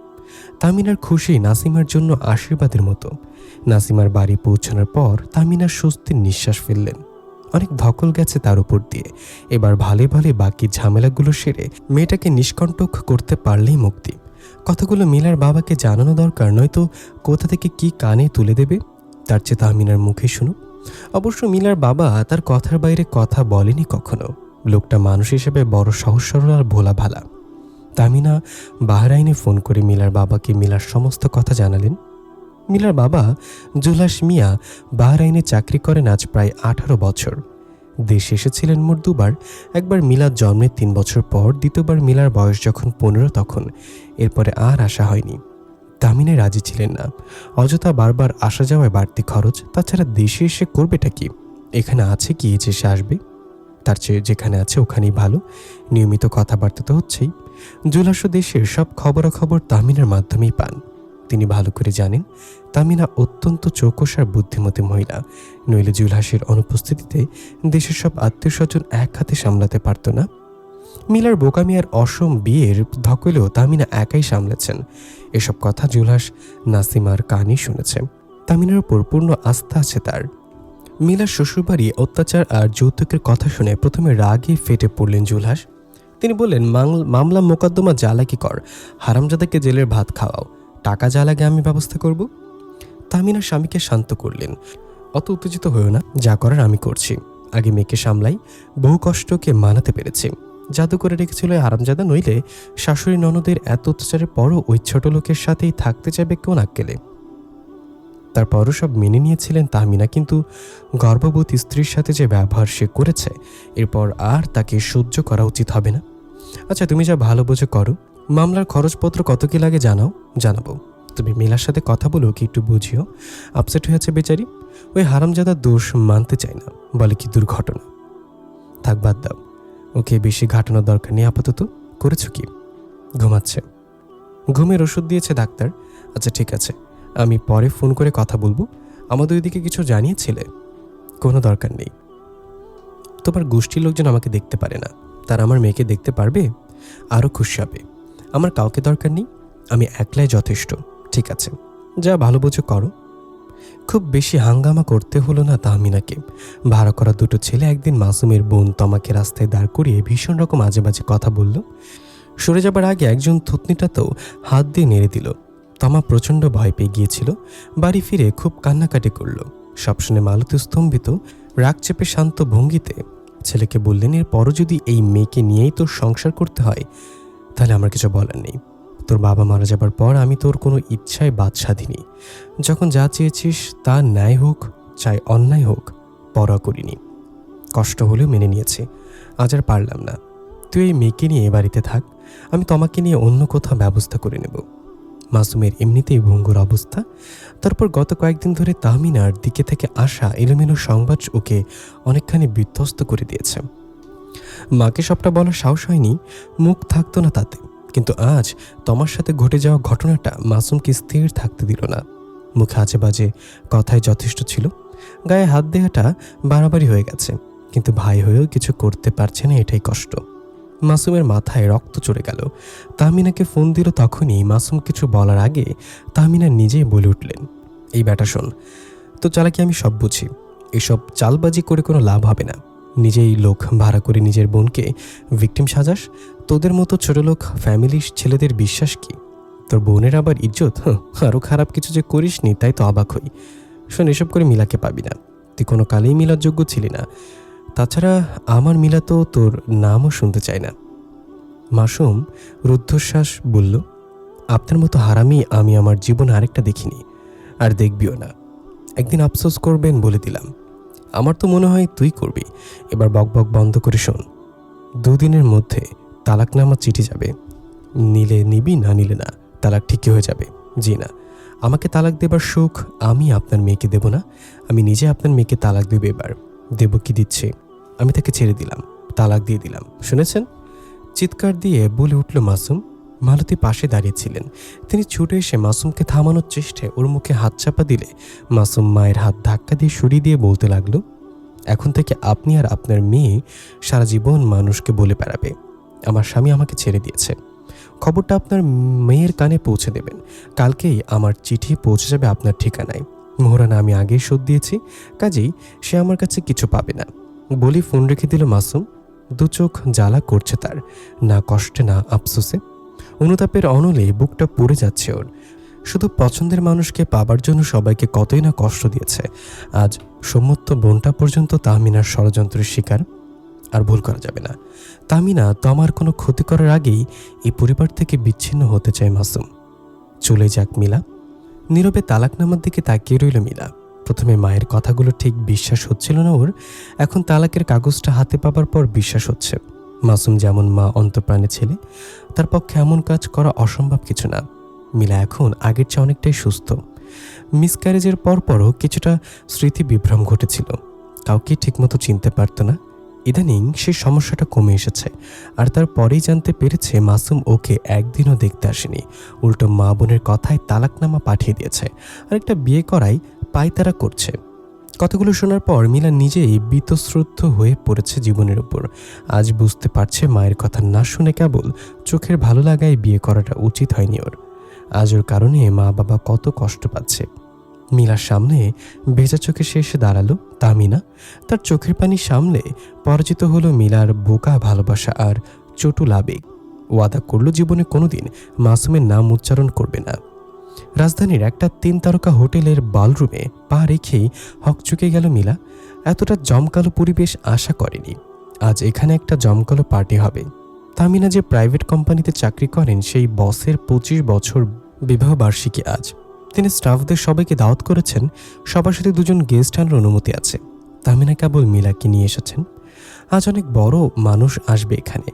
তাহমিনার খুশি নাসিমার জন্য আশীর্বাদের মতো। নাসিমার বাড়ি পৌঁছানোর পর তাহমিনার স্বস্তির নিঃশ্বাস ফেললেন। অনেক ধকল গেছে তার উপর দিয়ে, এবার ভালে ভালে বাকি ঝামেলাগুলো সেরে মেয়েটাকে নিষ্কণ্টক করতে পারলেই মুক্তি। কথাগুলো মিলার বাবাকে জানানো দরকার, নয়তো কোথা থেকে কি কানে তুলে দেবে। তার চেয়ে তাহমিনার মুখে শুনুক। অবশ্য মিলার বাবা তার কথার বাইরে কথা বলেনি কখনো। লোকটা মানুষ হিসেবে বড় সহজ সরল আর ভোলা ভালা। তাহমিনা বাহরাইনে ফোন করে মিলার বাবাকে মিলার সমস্ত কথা জানালেন। মিলার বাবা জুলাস মিয়া বাহরাইনে চাকরি করেন আজ প্রায় 18 বছর। দেশে এসেছিলেন মোট দুবার। একবার মিলার জন্মের 3 বছর পর, দ্বিতীয়বার মিলার বয়স যখন 15 তখন। এরপরে আর আসা হয়নি। তাহমিনা রাজি ছিলেন না। অযথা বারবার আসা যাওয়ায় বাড়তি খরচ, তাছাড়া দেশে এসে করবেটা কি? এখানে আছে কি যে সে আসবে? তার চেয়ে যেখানে আছে ওখানেই ভালো। নিয়মিত কথাবার্তা তো হচ্ছেই। জুলাসও দেশের সব খবরাখবর তাহমিনার মাধ্যমেই পান। তিনি ভালো করে জানেন তাহমিনা অত্যন্ত চৌকস আর বুদ্ধিমতী মহিলা। নইলে জুলহাসের অনুপস্থিতিতে দেশের সব আত্মীয় স্বজন এক হাতে সামলাতে পারত না। মিলার বোকামি আর অসম বিয়ের ধকলেও তাহমিনা একাই সামলেছেন। এসব কথা জুলহাস নাসিমার কানই শুনেছে। তাহমিনার উপর পূর্ণ আস্থা আছে তার। মিলার শ্বশুরবাড়ি অত্যাচার আর যৌতুকের কথা শুনে প্রথমে রাগে ফেটে পড়লেন জুলহাস। তিনি বললেন, মামলা মোকদ্দমা যা লাগে কর, হারামজাদাকে জেলের ভাত খাওয়াও, টাকা যা লাগে আমি ব্যবস্থা করব। তাহমিনা স্বামীকে শান্ত করলেন, অত উত্তেজিত হয়েও না, যা করার আমি করছি। আগে মেয়েকে সামলাই, বহু কষ্টকে মানাতে পেরেছি। জাদু করে রেখেছিল হারামজাদা, নইলে শাশুড়ি ননদের এত অত্যাচারের পরও ওই ছোট লোকের সাথেই থাকতে চাইবে কোন আক্কেলে? তারপরও সব মেনে নিয়েছিলেন তাহমিনা, কিন্তু গর্ভবতী স্ত্রীর সাথে যে ব্যবহার সে করেছে, এরপর আর তাকে সহ্য করা উচিত হবে না। আচ্ছা তুমি যা ভালো বোঝো করো, মামলার খরচপত্র কত কি লাগে জানাবো। তুমি মিলার সাথে কথা বলো, কি একটু বুঝিও। আপসেট হয়েছে বেচারি। ওই হারামজাদা দোষ মানতে চায় না, বলে কি দুর্ঘটনা। থাক বাদ দাও, ওকে বেশি ঘাটানোর দরকার নেই আপাতত। করেছো কি? ঘুমাচ্ছে। ঘুমের ওষুধ দিয়েছে ডাক্তার। আচ্ছা ঠিক আছে, আমি পরে ফোন করে কথা বলবো। আমাদের ওইদিকে কিছু জানিয়েছিলে? কোনো দরকার নেই। তোমার গোষ্ঠীর লোকজন আমাকে দেখতে পারে না, তারা আমার মেয়েকে দেখতে পারবে, আরও খুশি হবে। আমার কাউকে দরকার নেই, আমি একলাই যথেষ্ট। ঠিক আছে, যা ভালো বোঝো করো। খুব বেশি হাঙ্গামা করতে হলো না তাহমিনাকে। ভাড়া করা দুটো ছেলে একদিন মাসুমের বোন তমাকে রাস্তায় দাঁড় করিয়ে ভীষণ রকম আজে বাজে কথা বলল। সরে যাবার আগে একজন থুতনিটাতেও হাত দিয়ে নেড়ে দিল। তমা প্রচণ্ড ভয় পেয়ে গিয়েছিল। বাড়ি ফিরে খুব কান্নাকাটি করল। সব শুনে মালতী স্তম্ভিত, রাগ চেপে শান্ত ভঙ্গিতে ছেলেকে বললেন, এরপরও যদি এই মেয়েকে নিয়েই তোর সংসার করতে হয়, তাহলে আমার কিছু বলার নেই। তোর বাবা মারা যাবার পর আমি তোর কোনো ইচ্ছায় বাদ সাধিনি। যখন যা চেয়েছিস তা ন্যায় হোক চাই অন্যায় হোক, পরোয়া করিনি। কষ্ট হলেও মেনে নিয়েছি। আজ আর পারলাম না। তুই এই মেয়েকে নিয়ে এ বাড়িতে থাক, আমি তোমাকে নিয়ে অন্য কোথাও ব্যবস্থা করে নেব। মাসুমের এমনিতেই ভঙ্গুর অবস্থা, তারপর গত কয়েকদিন ধরে তাহমিনার দিকে থেকে আসা এলোমেলো সংবাদ ওকে অনেকখানি বিধ্বস্ত করে দিয়েছে। মাকে সবটা বলার সাহস হয়নি, মুখ থাকতো না তাতে। কিন্তু আজ তোমার সাথে ঘটে যাওয়া ঘটনাটা মাসুমকে স্থির থাকতে দিল না। মুখে আজে বাজে কথায় যথেষ্ট ছিল, গায়ে হাত দেওয়াটা বাড়াবাড়ি হয়ে গেছে। কিন্তু ভাই হয়েও কিছু করতে পারছে না, এটাই কষ্ট। মাসুমের মাথায় রক্ত চড়ে গেল। তাহমিনাকে ফোন দিল তখনই। মাসুম কিছু বলার আগে তাহমিনা নিজেই বলে উঠলেন, এই ব্যাটা শোন, তো চালাকি আমি সব বুঝি, এসব চালবাজি করে কোনো লাভ হবে না। নিজেই লোক ভাড়া করে নিজের বোনকে ভিকটিম সাজাস। তোদের মতো ছোটলোক ফ্যামিলির ছেলেদের বিশ্বাস কি? তোর বোনের আবার ইজ্জত? আরও খারাপ কিছু যে করিসনি তাই তো অবাক হই। শোন, এসব করে মিলাকে পাবি না। তুই কোনো কালেই মিলার যোগ্য ছিলি না। তাছাড়া আমার মিলা তো তোর নামও শুনতে চায় না। মাসুম রুদ্ধশ্বাস বলল, আপনার মতো হারামি আমি আমার জীবনে আরেকটা দেখিনি, আর দেখবিও না। একদিন আফসোস করবেন বলে দিলাম। আমার তো মনে হয় তুই করবি। এবার বকবক বন্ধ করে শোন। 2 দিনের মধ্যে তালাকনামা চিঠি যাবে। নিলে নিবি, না নিলে না, তালাক ঠিকই হয়ে যাবে। জি না, আমাকে তালাক দেবার সুখ আমি আপনার মেয়েকে দেব না, আমি নিজে আপনার মেয়েকে তালাক দেব। এবার দেব কি দিচ্ছে, আমি তাকে ছেড়ে দিলাম, তালাক দিয়ে দিলাম। শুনেছেন? চিৎকার দিয়ে বলে উঠল মাসুম। মালতী পাশে দাঁড়িয়েছিলেন। তিনি ছুটে এসে মাসুমকে থামানোর চেষ্টায় ওর মুখে হাত চাপা দিলে মাসুম মায়ের হাত ধাক্কা দিয়ে সরিয়ে দিয়ে বলতে লাগলো, এখন থেকে আপনি আর আপনার মেয়ে সারা জীবন মানুষকে বলে বেড়াবে আমার স্বামী আমাকে ছেড়ে দিয়েছে। খবরটা আপনার মেয়ের কানে পৌঁছে দেবেন। কালকেই আমার চিঠি পৌঁছে যাবে আপনার ঠিকানায়। মোহরানা আমি আগেই শোধ দিয়েছি, কাজেই সে আমার কাছে কিছু পাবে না। বলি ফোন রেখে দিল মাসুম। 2 চোখ জ্বালা করছে তার, না কষ্টে না আফসোসে। অনুতাপের অনলে বুকটা পড়ে যাচ্ছে ওর। শুধু পছন্দের মানুষকে পাবার জন্য সবাইকে কতই না কষ্ট দিয়েছে। আজ সম্মত বোনটা পর্যন্ত তাহমিনার ষড়যন্ত্রের শিকার। আর ভুল করা যাবে না, তাহমিনা তো আমার কোনো ক্ষতি করার আগেই এই পরিবার থেকে বিচ্ছিন্ন হতে চায় মাসুম। চলে যাক মিলা। নীরবে তালাকনামার দিকে তাকিয়ে রইল মিলা। প্রথমে মায়ের কথাগুলো ঠিক বিশ্বাস হচ্ছিল না ওর, এখন তালাকের কাগজটা হাতে পাবার পর বিশ্বাস হচ্ছে। মাসুম যেমন মা অন্তঃপ্রাণে ছেলে, তার পক্ষে এমন কাজ করা অসম্ভব কিছু না। মিলা এখন আগের চেয়ে অনেকটাই সুস্থ। মিসক্যারেজের পরপরও কিছুটা স্মৃতি বিভ্রম ঘটেছিল, কাউকে ঠিকমতো চিনতে পারত না। ইদানিং সেই সমস্যাটা কমে এসেছে, আর তারপরেই জানতে পেরেছে মাসুম ওকে একদিনও দেখতে আসেনি, উল্টো মা বোনের কথায় তালাকনামা পাঠিয়ে দিয়েছে, আর একটা বিয়ে করাই পায়তারা করছে। কথাগুলো শোনার পর মিলা নিজেই বীতশ্রদ্ধ হয়ে পড়েছে জীবনের উপর। আজ বুঝতে পারছে মায়ের কথা না শুনে কেবল চোখের ভালো লাগায় বিয়ে করাটা উচিত হয়নি ওর। আজ ওর কারণে মা বাবা কত কষ্ট পাচ্ছে। মিলার সামনে ভেজা চোখে সে এসে দাঁড়ালো। তাহমিনা তার চোখের পানি সামলে পরাজিত হলো মিলার বোকা ভালোবাসা আর চটুল আবেগ। ওয়াদা করলো জীবনে কোনোদিন মাসুমের নাম উচ্চারণ করবে না। রাজধানীর একটা 3 তারকা হোটেলের বলরুমে পা রেখেই হকচকে গেল মিলা। এতটা জমকালো পরিবেশ আশা করেনি। আজ এখানে একটা জমকালো পার্টি হবে। তাহমিনা যে প্রাইভেট কোম্পানিতে চাকরি করেন সেই বসের 25 বছর বিবাহ বার্ষিকী আজ। তিনি স্টাফদের সবাইকে দাওয়াত করেছেন, সবার সাথে 2 জন গেস্ট আনার অনুমতি আছে। তাহমিনা কেবল মিলাকে নিয়ে এসেছেন। আজ অনেক বড় মানুষ আসবে এখানে,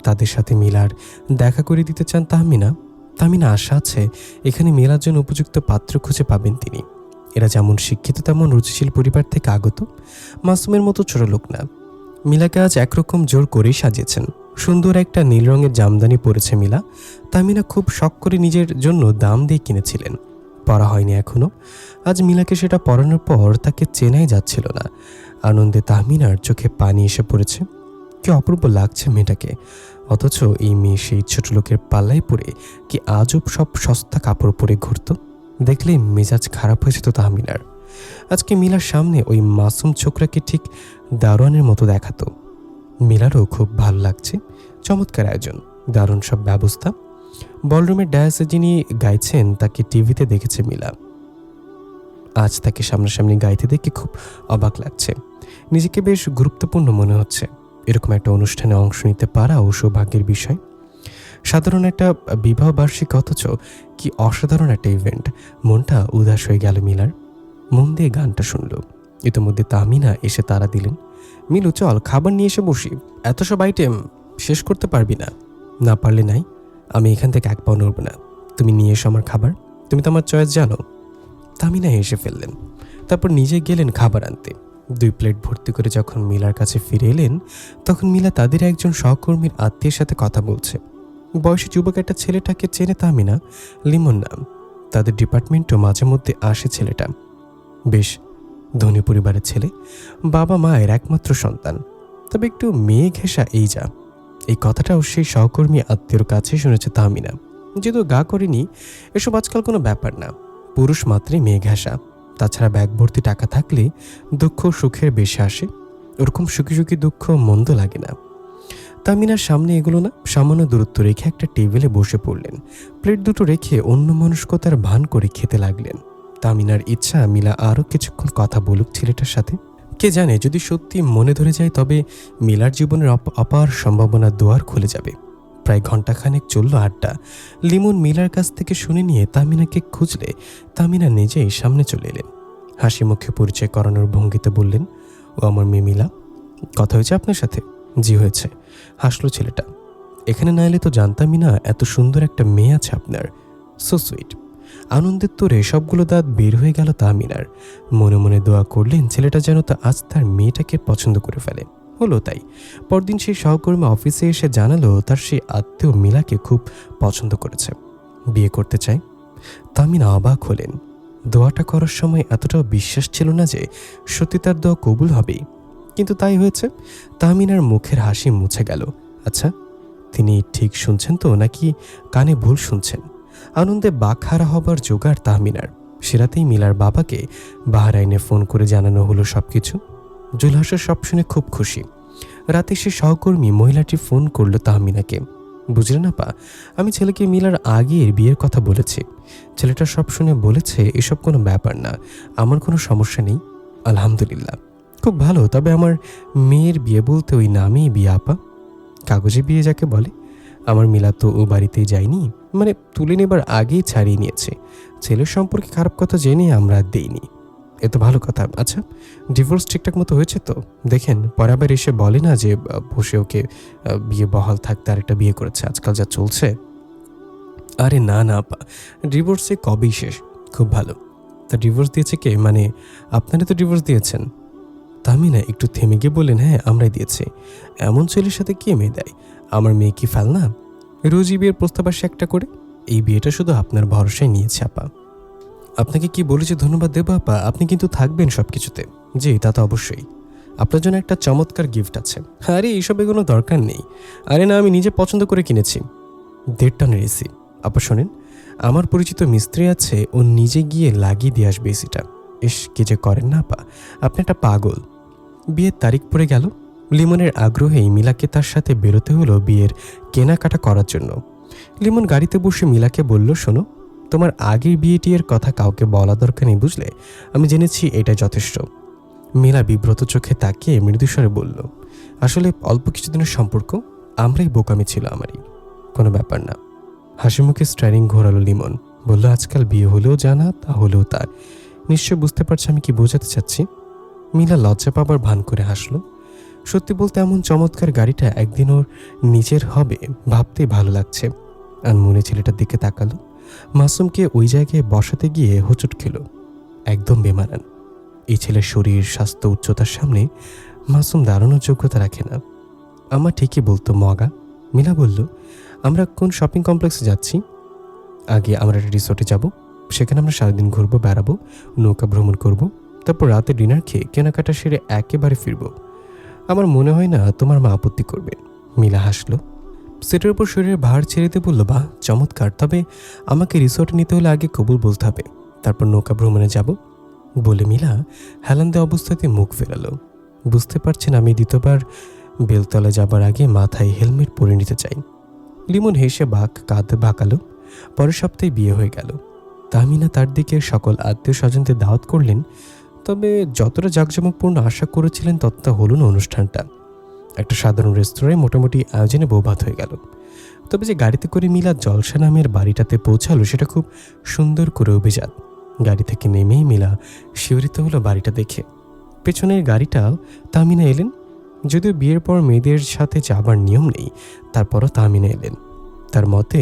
তাদের সাথে মিলার দেখা করে দিতে চান তাহমিনা। তাহমিনা আশা আছে এখানে মেলার জন্য উপযুক্ত পাত্র খুঁজে পাবেন তিনি। এরা যেমন শিক্ষিত তেমন রুচিশীল পরিবার থেকে আগত, মাসুমের মতো ছোট লোক না। মিলাকে আজ একরকম জোর করেই সাজিয়েছেন। সুন্দর একটা নীল রঙের জামদানি পরেছে মিলা। তাহমিনা খুব শখ করে নিজের জন্য দাম দিয়ে কিনেছিলেন, পরা হয়নি এখনো। আজ মিলাকে সেটা পরানোর পর তাকে চেনাই যাচ্ছিল না। আনন্দে তাহমিনার চোখে পানি এসে পড়েছে। কি অপূর্ব লাগছে মেয়েটাকে, অথচ এই মেয়ে সেই ছোট লোকের পাল্লায় পড়ে কি আজব সব সস্তা কাপড় পরে ঘুরত। দেখলেই মেজাজ খারাপ হয়ে যেত তাহমিনার। আজকে মিলার সামনে ওই মাসুম ছোকরাকে ঠিক দারোয়ানের মতো দেখাতো। মিলারও খুব ভালো লাগছে। চমৎকার আয়োজন, দারুণ সব ব্যবস্থা। বলরুমের ডায়াসে যিনি গাইছেন তাকে টিভিতে দেখেছে মিলা। আজ তাকে সামনাসামনি গাইতে দেখে খুব অবাক লাগছে। নিজেকে বেশ গুরুত্বপূর্ণ মনে হচ্ছে। এরকম একটা অনুষ্ঠানে অংশ নিতে পারা ও সৌভাগ্যের বিষয়। সাধারণ একটা বিবাহ বার্ষিক, অথচ কি অসাধারণ একটা ইভেন্ট। মনটা উদাস হয়ে গেল মিলার। মন দিয়ে গানটা শুনল। ইতিমধ্যে তাহমিনা এসে তাড়া দিলেন, মিলু চল খাবার নিয়ে এসে বসি, এত সব আইটেম শেষ করতে পারবি না। না পারলে নাই, আমি এখান থেকে 1 পাও নড়ব না। তুমি নিয়ে এসো আমার খাবার, তুমি তো আমার চয়েস জানো। তাহমিনা এসে ফেললেন, তারপর নিজে গেলেন খাবার আনতে। 2 প্লেট ভর্তি করে যখন মিলার কাছে ফিরে এলেন, তখন মিলা তাদের একজন সহকর্মীর আত্মীয়ের সাথে কথা বলছে। বয়সী যুবক একটা ছেলেটাকে চেনে তাহমিনা, লিমন নাম। তাদের ডিপার্টমেন্টও মাঝে মধ্যে আসে ছেলেটা। বেশ ধনী পরিবারের ছেলে, বাবা মায়ের একমাত্র সন্তান, তবে একটু মেয়ে ঘেঁষা এই যা। এই কথাটাও সেই সহকর্মী আত্মীয়র কাছে শুনেছে তাহমিনা, যেহেতু গা করেনি। এসব আজকাল কোনো ব্যাপার না। পুরুষ মাত্রই মেয়ে ঘেঁষা। তাছাড়া ব্যাগ ভর্তি টাকা থাকলে দুঃখ সুখের বেশি আসে। ওরকম সুখী সুখী দুঃখ মন্দ লাগে না। তামিনার সামনে এগুলো না, সামান্য দূরত্ব রেখে একটা টেবিলে বসে পড়লেন। প্লেট দুটো রেখে অন্য মনস্কতার ভান করে খেতে লাগলেন। তামিনার ইচ্ছা মিলা আরও কিছুক্ষণ কথা বলুক ছেলেটার সাথে। কে জানে, যদি সত্যি মনে ধরে যায় তবে মিলার জীবনের অপার সম্ভাবনা দুয়ার খুলে যাবে। প্রায় ঘণ্টাখানেক চলল আড্ডা। লিমন মিলার কাছ থেকে শুনে নিয়ে তামিনাকে খুঁজলে তামিনা নিজেই সামনে চলে এলেন। হাসি মুখে পরিচয় করানোর ভঙ্গিতে বললেন, ও আমার মেয়ে মিলা। কথা হয়েছে আপনার সাথে? জি হয়েছে, হাসলো ছেলেটা। এখানে না এলে তো জানতামই না এত সুন্দর একটা মেয়ে আছে আপনার। So sweet. আনন্দের তোরে সবগুলো দাঁত বের হয়ে গেল তামিনার। মনে মনে দোয়া করলেন ছেলেটা যেন তা আজ তার মেয়েটাকে পছন্দ করে ফেলে। হলো তাই। পরদিন সেই সহকর্মী অফিসে এসে জানালো তার সেই আত্মীয় মিলাকে খুব পছন্দ করেছে, বিয়ে করতে চায়। তামিনা অবাক হলেন। দোয়াটা করার সময় এতটাও বিশ্বাস ছিল না যে সত্যি তার দোয়া কবুল হবেই, কিন্তু তাই হয়েছে। তামিনার মুখের হাসি মুছে গেল। আচ্ছা, তিনি ঠিক শুনছেন তো নাকি কানে ভুল শুনছেন? আনন্দে বাকহারা হবার জোগাড় তাহমিনার। সেরাতেই মিলার বাবাকে বাহরাইনে ফোন করে জানানো হলো সবকিছু। জুলহাসের সব শুনে খুব খুশি। রাতে সে সহকর্মী মহিলাটি ফোন করলো তাহমিনাকে। বুঝলেন আপা, আমি ছেলেকে মিলার আগের বিয়ের কথা বলেছি। ছেলেটা সব শুনে বলেছে এসব কোনো ব্যাপার না, আমার কোনো সমস্যা নেই। আলহামদুলিল্লাহ, খুব ভালো। তবে আমার মেয়ের বিয়ে বলতে ওই নামেই বিয়ে আপা, কাগজে বিয়ে যাকে বলে। আমার মিলা তো ও বাড়িতেই যায়নি, মানে তুলে নেবার আগেই ছাড়িয়ে নিয়েছে। ছেলের সম্পর্কে খারাপ কথা জেনে আমরা দেইনি। এ তো ভালো কথা। আচ্ছা, ডিভোর্স ঠিকঠাক মতো হয়েছে তো? দেখেন পরে আবার এসে বলে না যে বসে ওকে বিয়ে বহাল থাকতে আরেকটা বিয়ে করেছে, আজকাল যা চলছে। আরে না না আপা, ডিভোর্সে কবেই শেষ। খুব ভালো। তা ডিভোর্স দিয়েছে কে? মানে আপনারা তো ডিভোর্স দিয়েছেন। তামিনা একটু থেমে গিয়ে বললেন, হ্যাঁ আমরাই দিয়েছি। এমন ছেলের সাথে কে মেয়ে দেয়? আমার মেয়ে কি ফেলনা? রোজই বিয়ের প্রস্তাব আসে একটা করে। এই বিয়েটা শুধু আপনার ভরসায় নিয়েছে আপা। আপনাকে কি বলেছি ধন্যবাদ দেবো আপা? আপনি কিন্তু থাকবেন সব কিছুতে। জি, তা তো অবশ্যই। আপনার জন্য একটা চমৎকার গিফট আছে। আরে এইসব কোনো দরকার নেই। আরে না, আমি নিজে পছন্দ করে কিনেছি। 1.5 টনের এসি। আপা শোনেন, আমার পরিচিত মিস্ত্রি আছে, ও নিজে গিয়ে লাগিয়ে দিয়ে আসবে এসিটা। ইস, কি যে করেন না আপা, আপনি একটা পাগল। বিয়ের তারিখ পড়ে গেল। লিমনের আগ্রহেই মিলাকে তার সাথে বেরোতে হলো বিয়ের কেনাকাটা করার জন্য। লিমন গাড়িতে বসে মিলাকে বলল, শোনো, তোমার আগের বিয়েটির কথা কাউকে বলা দরকার নেই, বুঝলে? আমি জেনেছি এটা যথেষ্ট। মিলা বিব্রত চোখে তাকিয়ে মৃদুস্বরে বলল, আসলে অল্প কিছুদিনের সম্পর্ক, আমরাই বোকামি ছিল আমারই, কোনো ব্যাপার না। হাসি মুখে স্টারিং ঘোরালো লিমন। বলল, আজকাল বিয়ে হলেও জানা, তা হলেও তার। নিশ্চয় বুঝতে পারছি আমি কি বোঝাতে চাচ্ছি। মিলা লজ্জা পাবার ভান করে হাসলো। সত্যি বলতে এমন চমৎকার গাড়িটা একদিন ওর নিজের হবে ভাবতেই ভালো লাগছে। আনমনে ছেলেটার দিকে তাকালো। মাসুমকে ওই জায়গায় বসাতে গিয়ে হোঁচট খেল। একদম বেমানান। এই ছেলের শরীর, স্বাস্থ্য, উচ্চতার সামনে মাসুম দাঁড়ানোর যোগ্যতা রাখে না। আমার ঠিকই বলতো মগা। মিলা বলল, আমরা কোন শপিং কমপ্লেক্সে যাচ্ছি? আগে আমরা একটা রিসোর্টে যাব, সেখানে আমরা সারাদিন ঘুরবো, বেড়াবো, নৌকা ভ্রমণ করব, তারপর রাতে ডিনার খেয়ে কেনাকাটা সেরে একেবারে ফিরবো। আমার মনে হয় না তোমার মা আপত্তি করবে। মিলা হাসলো। সেটের উপর শরীরের ভার ছেড়ে দিয়ে বলল, বাহ চমৎকার, তবে আমাকে রিসোর্টে নিতে হলে আগে কবুল বলতে হবে, তারপর নৌকা ভ্রমণে যাব। বলে মিলা হেলান্দে অবস্থাতে মুখ ফেরালো। বুঝতে পারছেন আমি দ্বিতীয়বার বেলতলা যাবার আগে মাথায় হেলমেট পরে নিতে চাই। লিমন হেসে কাঁধ বাঁকালো। পরের সপ্তাহে বিয়ে হয়ে গেল। তাহমিনা তার দিকে সকল আত্মীয় স্বজনদের দাওয়াত করলেন। তবে যতটা জাঁকজমকপূর্ণ আশা করেছিলেন ততটা হলো না অনুষ্ঠানটা। একটা সাধারণ রেস্তোরাঁয় মোটামুটি আয়োজনে বৌভাত হয়ে গেল। তবে যে গাড়িতে করে মিলা জলসা নামের বাড়িটাতে পৌঁছালো সেটা খুব সুন্দর করে অভিজাত। গাড়ি থেকে নেমেই মিলা শিহরিত হলো বাড়িটা দেখে। পেছনের গাড়িটা তাহমিনা এলেন। যদিও বিয়ের পর মেয়েদের সাথে যাবার নিয়ম নেই, তারপরও তাহমিনা এলেন। তার মতে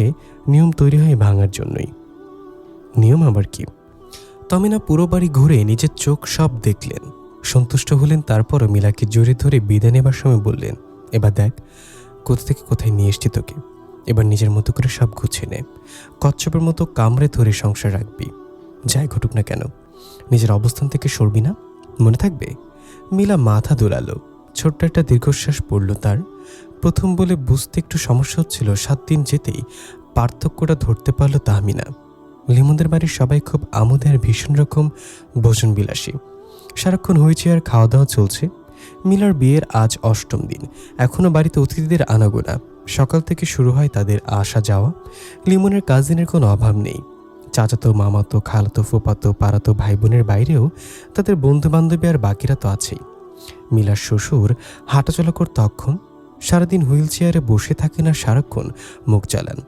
নিয়ম তৈরি হয় ভাঙার জন্যই। নিয়ম আবার কি? তাহমিনা পুরো বাড়ি ঘুরে নিজের চোখ সব দেখলেন, সন্তুষ্ট হলেন। তারপরও মিলাকে জড়িয়ে ধরে বিদায় নেবার সময় বললেন, এবার দেখ কোথা থেকে কোথায় নিয়ে এসছি তোকে, এবার নিজের মতো করে সব গুছিয়ে নে। কচ্ছপের মতো কামড়ে ধরে সংসার রাখবি, যাই ঘটুক না কেন। নিজের অবস্থান থেকে সরবি না, মনে থাকবে? মিলা মাথা দোলালো। ছোট্ট একটা দীর্ঘশ্বাস পড়ল তার। প্রথম বলে বুঝতে একটু সমস্যা হচ্ছিল, 7 দিন যেতেই পার্থক্যটা ধরতে পারল তাহমিনা। লিমনদের বাড়ির সবাই খুব আমোদে আর ভীষণ রকম ভোজন বিলাসী। সারাক্ষণ হয়েছে আর খাওয়া দাওয়া চলছে। মিলার বিয়ের আজ 8ম দিন। এখনও বাড়িতে অতিথিদের আনাগোনা। সকাল থেকে শুরু হয় তাদের আসা যাওয়া। লিমনের কাজিনের কোনো অভাব নেই। চাচাতো, মামাতো, খালাতো, ফুপাতো, পাড়াতো ভাই বোনের বাইরেও তাদের বন্ধু বান্ধবী আর বাকিরা তো আছেই। মিলার শ্বশুর হাঁটাচলা করতে অক্ষম। সারাদিন হুইল চেয়ারে বসে থাকেন আর সারাক্ষণ মুখ চালান।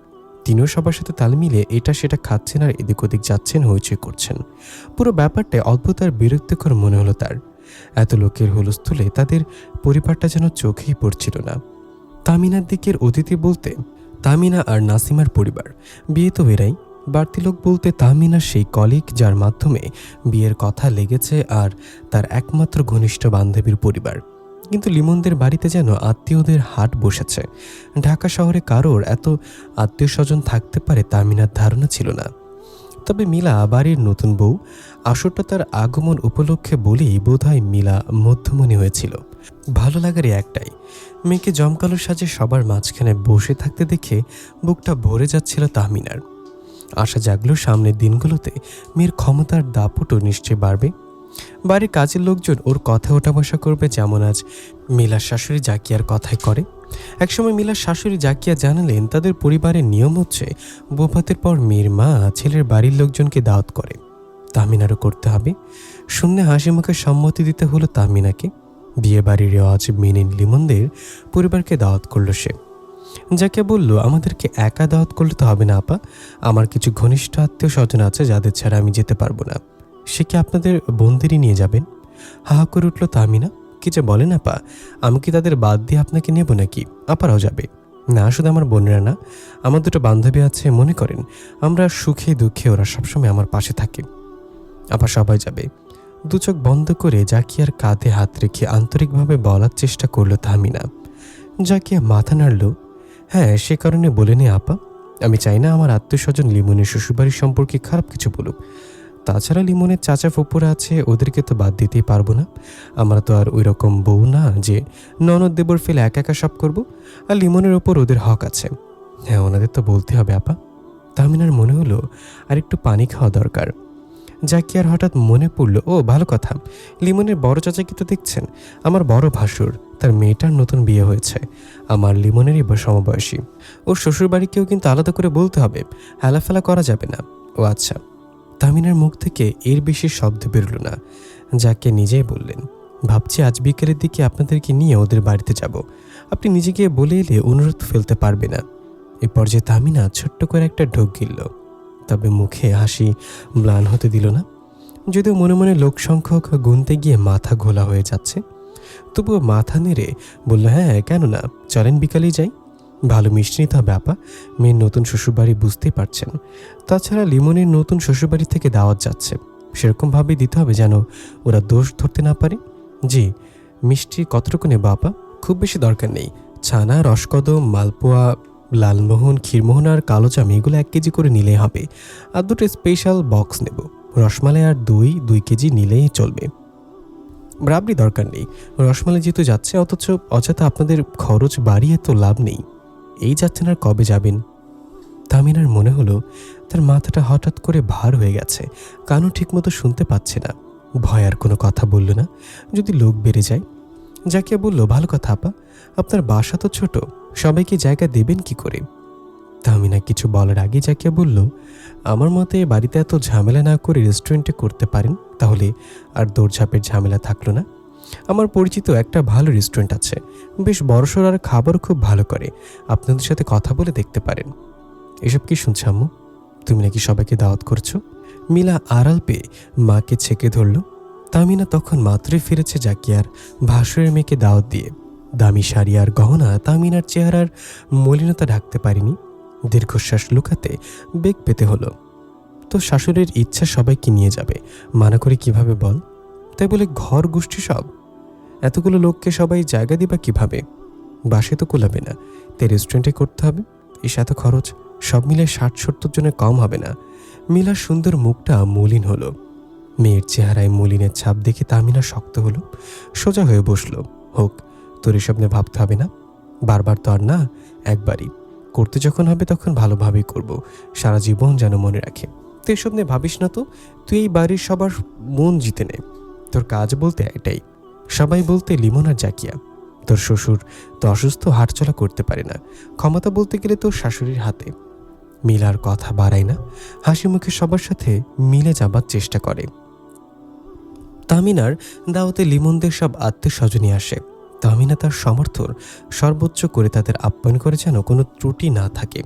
তিনিও সবার সাথে তাল মিলে এটা সেটা খাচ্ছেন আর এদিক ওদিক যাচ্ছেন, হইচই করছেন। পুরো ব্যাপারটা অদ্ভুত আর বিরক্তিকর মনে হলো তার। এত লোকের হুলস্থুলে তাদের পরিবারটা যেন চোখেই পড়ছিল না। তামিনার দিকের অতিথি বলতে তামিনা আর নাসিমার পরিবার। বিয়ে তো এরাই। বাড়তি লোক বলতে তামিনার সেই কলিগ যার মাধ্যমে বিয়ের কথা লেগেছে আর তার একমাত্র ঘনিষ্ঠ বান্ধবীর পরিবার। কিন্তু লিমনদের বাড়িতে যেন আত্মীয়দের হাট বসেছে। ঢাকা শহরে কারোর এত আত্মীয় স্বজন থাকতে পারে তামিনার ধারণা ছিল না। তবে মিলা বাড়ির নতুন বউ। আসরটা তার আগমন উপলক্ষে বলেই বোধহয় মিলা মধ্যমণি হয়েছিল। ভালো লাগারই একটাই, মেয়েকে জমকালো সাজে সবার মাঝখানে বসে থাকতে দেখে বুকটা ভরে যাচ্ছিল তাহমিনার। আশা জাগলো সামনের দিনগুলোতে মেয়ের ক্ষমতার দাপটও নিশ্চয় বাড়বে। বাড়ির কাজের লোকজন ওর কথা ওঠা বসা করবে, যেমন আজ মিলার শাশুড়ি জাকিয়ার কথাই করে। একসময় মিলার শাশুড়ি জাকিয়া জানালেন তাদের পরিবারের নিয়ম হচ্ছে বৌভাতের পর মেয়ের মা ছেলের বাড়ির লোকজনকে দাওয়াত করে। তাহমিনারও করতে হবে। শূন্যে হাসি মুখে সম্মতি দিতে হলো তাহমিনাকে। বিয়ে বাড়ির রেওয়াজ মেনে লিমনদের পরিবারকে দাওয়াত করলো সে। যাকে বলল, আমাদেরকে একা দাওয়াত করলে তো হবে না আপা, আমার কিছু ঘনিষ্ঠ আত্মীয় স্বজন আছে যাদের ছাড়া আমি যেতে পারবো না। সে কি আপনাদের বোনদেরই নিয়ে যাবেন? হাহা করে উঠল তামিনা। কি যে বলেন আপা, আমি কি তাদের বাদ দিয়ে আপনাকে নেব নাকি? আপারাও যাবে? না, শুধু আমার বোনেরা না, আমার দুটো বান্ধবী আছে। মনে করেন আমরা সুখে দুঃখে ওরা সবসময় আমার পাশে থাকে। আপা সবাই যাবে। দু চোখ বন্ধ করে জাকিয়ার কাঁধে হাত রেখে আন্তরিকভাবে বলার চেষ্টা করলো তাহমিনা। জাকিয়া মাথা নাড়ল। হ্যাঁ, সে কারণে বলে নে আপা, আমি চাই না আমার আত্মীয় স্বজন লিমনের শ্বশুরবাড়ির সম্পর্কে খারাপ কিছু বলুক। তাছাড়া লিমনের চাচা ফুপুরা আছে, ওদেরকে তো বাদ দিতেই পারবো না। আমরা তো আর ওই রকম বউ না যে ননদ দেবর ফেলে একা একা সব করবো। আর লিমনের ওপর ওদের হক আছে। হ্যাঁ, ওনাদের তো বলতে হবে আপা। তাহমিনার মনে হলো আর একটু পানি খাওয়া দরকার। জাকিয়ার হঠাৎ মনে পড়ল, ও ভালো কথা, লিমনের বড় চাচাকে তো দেখছেন, আমার বড় ভাসুর, তার মেয়েটার নতুন বিয়ে হয়েছে, আমার লিমনেরই সমবয়সী। ওর শ্বশুরবাড়িকেও কিন্তু আলাদা করে বলতে হবে, হেলাফেলা করা যাবে না। ও আচ্ছা। তামিনার মুখ থেকে এর বেশি শব্দ বেরোল না। যাকে নিজেই বললেন, ভাবছি আজ বিকেলের দিকে আপনাদেরকে নিয়ে ওদের বাড়িতে যাব। আপনি নিজে গিয়ে বলে এলে অনুরোধ ফেলতে পারবে না। এ পর্যায়ে তামিনা ছোট্ট করে একটা ঢোক গিলল, তবে মুখে হাসি ম্লান হতে দিল না। যদিও মনে মনে লোক সংখ্যক গুনতে গিয়ে মাথা ঘোলা হয়ে যাচ্ছে, তবুও মাথা নেড়ে বলল, হ্যাঁ কেন না, চলেন বিকালেই যাই। ভালো মিষ্টি নিতে হবে আপা, মেয়ের নতুন শ্বশুরবাড়ি বুঝতেই পারছেন। তাছাড়া লিমনের নতুন শ্বশুরবাড়ি থেকে দাওয়াত যাচ্ছে, সেরকমভাবেই দিতে হবে যেন ওরা দোষ ধরতে না পারে। জি, মিষ্টি কতটুকু নেব আপা? খুব বেশি দরকার নেই। ছানা, রসকদম, মালপোয়া, লালমোহন, ক্ষীরমোহন আর কালোজাম এগুলো 1 কেজি করে নিলেই হবে। আর দুটো স্পেশাল বক্স নেব। রসমালাই আর দই 2 কেজি নিলেই চলবে। রাবড়ি দরকার নেই, রসমালাই যেহেতু যাচ্ছে, অথচ অযথা আপনাদের খরচ বাড়িয়ে তো লাভ নেই। এই যাচ্ছেন আর কবে যাবেন? তামিনার মনে হলো তার মাথাটা হঠাৎ করে ভার হয়ে গেছে, কানও ঠিকমতো শুনতে পাচ্ছে না। ভয় আর কোনো কথা বলল না, যদি লোক বেড়ে যায়। জাকিয়া বলল, ভালো কথা আপা, আপনার বাসা তো ছোট, সবাইকে জায়গা দেবেন কি করে? তামিনা কিছু বলার আগে জাকিয়া বলল, আমার মতে বাড়িতে এত ঝামেলা না করে রেস্টুরেন্টে করতে পারেন, তাহলে আর দৌড়ঝাঁপের ঝামেলা থাকলো না। আমার পরিচিত একটা ভালো রেস্টুরেন্ট আছে, বেশ বড়সড় আর খাবারও খুব ভালো করে, আপনাদের সাথে কথা বলে দেখতে পারেন। এসব কি শুনছ আম্মু? তুমি নাকি সবাইকে দাওয়াত করছো? মিলা আড়াল পেয়ে মাকে ছেঁকে ধরল। তামিনা তখন মাত্রই ফিরেছে জাকিয়ার ভাসুরের মেয়েকে দাওয়াত দিয়ে। দামি শাড়ি আর গহনা তামিনার চেহারার মলিনতা ঢাকতে পারেনি। দীর্ঘশ্বাস লুকাতে বেগ পেতে হলো। তো শাশুড়ির ইচ্ছা সবাইকে নিয়ে যাবে, মানা করে কিভাবে বল? তাই বলে ঘর গোষ্ঠী সব, এতগুলো লোককে সবাই জায়গা দিবা কিভাবে? বাসে তো কুলাবে না, তাই রেস্টুরেন্টে করতে হবে। এত খরচ, সব মিলে 60-70 জনের কম হবে না। মিলার সুন্দর মুখটা মলিন হলো। মেয়ের চেহারায় মলিনের ছাপ দেখে তামিনা শক্ত হলো, সোজা হয়ে বসলো। হোক, তোর এসব নিয়ে ভাবতে হবে না, বারবার তো আর না, একবারই করতে যখন হবে তখন ভালোভাবেই করব, সারা জীবন যেন মনে রাখে। তুই এসব নিয়ে ভাবিস না তো, তুই এই বাড়ির সবার মন জিতে নে। তোর কাজ বলতে এটাই। সবাই বলতে লিমন আর জাকিয়া। তোর শ্বশুর তো অসুস্থ, হাঁটচলা করতে পারে না, ক্ষমতা বলতে গেলে তোর শাশুড়ির হাতে। মিলার কথা বাড়ায় না, হাসি মুখে সবার সাথে মিলে যাবার চেষ্টা করে। তামিনার দাওয়াতে লিমনদের সব আত্মীয় স্বজনই আসে। তামিনা তার সমর্থন সর্বোচ্চ করে তাদের আপ্যায়ন করে যেন কোনো ত্রুটি না থাকে।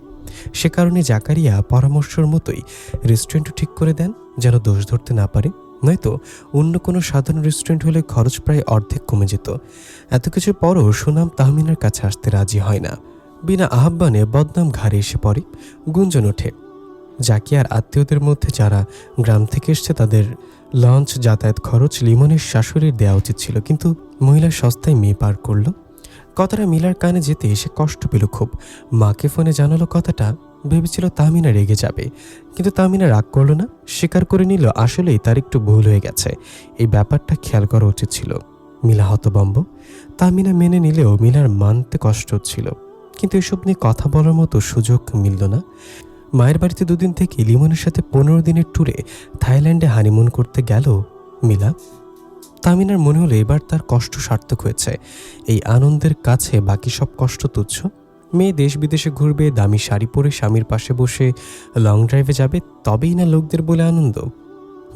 সে কারণে জাকারিয়া পরামর্শের মতোই রেস্টুরেন্টও ঠিক করে দেন, যেন দোষ ধরতে না পারে। নয়তো অন্য কোনো সাধারণ রেস্টুরেন্ট হলে খরচ প্রায় অর্ধেক কমে যেত। এত কিছু পরও সুনাম তাহমিনার কাছে আসতে রাজি হয় না। বিনা আহ্বানে বদনাম ঘাড়ে এসে পড়ে, গুঞ্জন ওঠে। জাকিয়ার আত্মীয়দের মধ্যে যারা গ্রাম থেকে এসছে তাদের লঞ্চ যাতায়াত খরচ লিমনের শাশুড়ির দেওয়া উচিত ছিল, কিন্তু মহিলা সস্তায় মেয়ে পার করলো। কথাটা মিলার কানে যেতে এসে কষ্ট পেল খুব। মাকে ফোনে জানালো কথাটা, ভেবেছিল তাহমিনা রেগে যাবে, কিন্তু তাহমিনা রাগ করলো না, স্বীকার করে নিল আসলেই তার একটু ভুল হয়ে গেছে, এই ব্যাপারটা খেয়াল করা উচিত ছিল। মিলা হতবম্ব। তাহমিনা মেনে নিলেও মিলার মানতে কষ্ট হচ্ছিল, কিন্তু এসব নিয়ে কথা বলার মতো সুযোগ মিলল না। মায়ের বাড়িতে দুদিন থেকে লিমনের সাথে 15 দিনের ট্যুরে থাইল্যান্ডে হানিমুন করতে গেল মিলা। তামিনার মনে হলো এবার তার কষ্ট সার্থক হয়েছে। এই আনন্দের কাছে বাকি সব কষ্ট তুচ্ছ। মেয়ে দেশ বিদেশে ঘুরবে, দামি শাড়ি পরে স্বামীর পাশে বসে লং ড্রাইভে যাবে, তবেই না লোকদের বলে আনন্দ।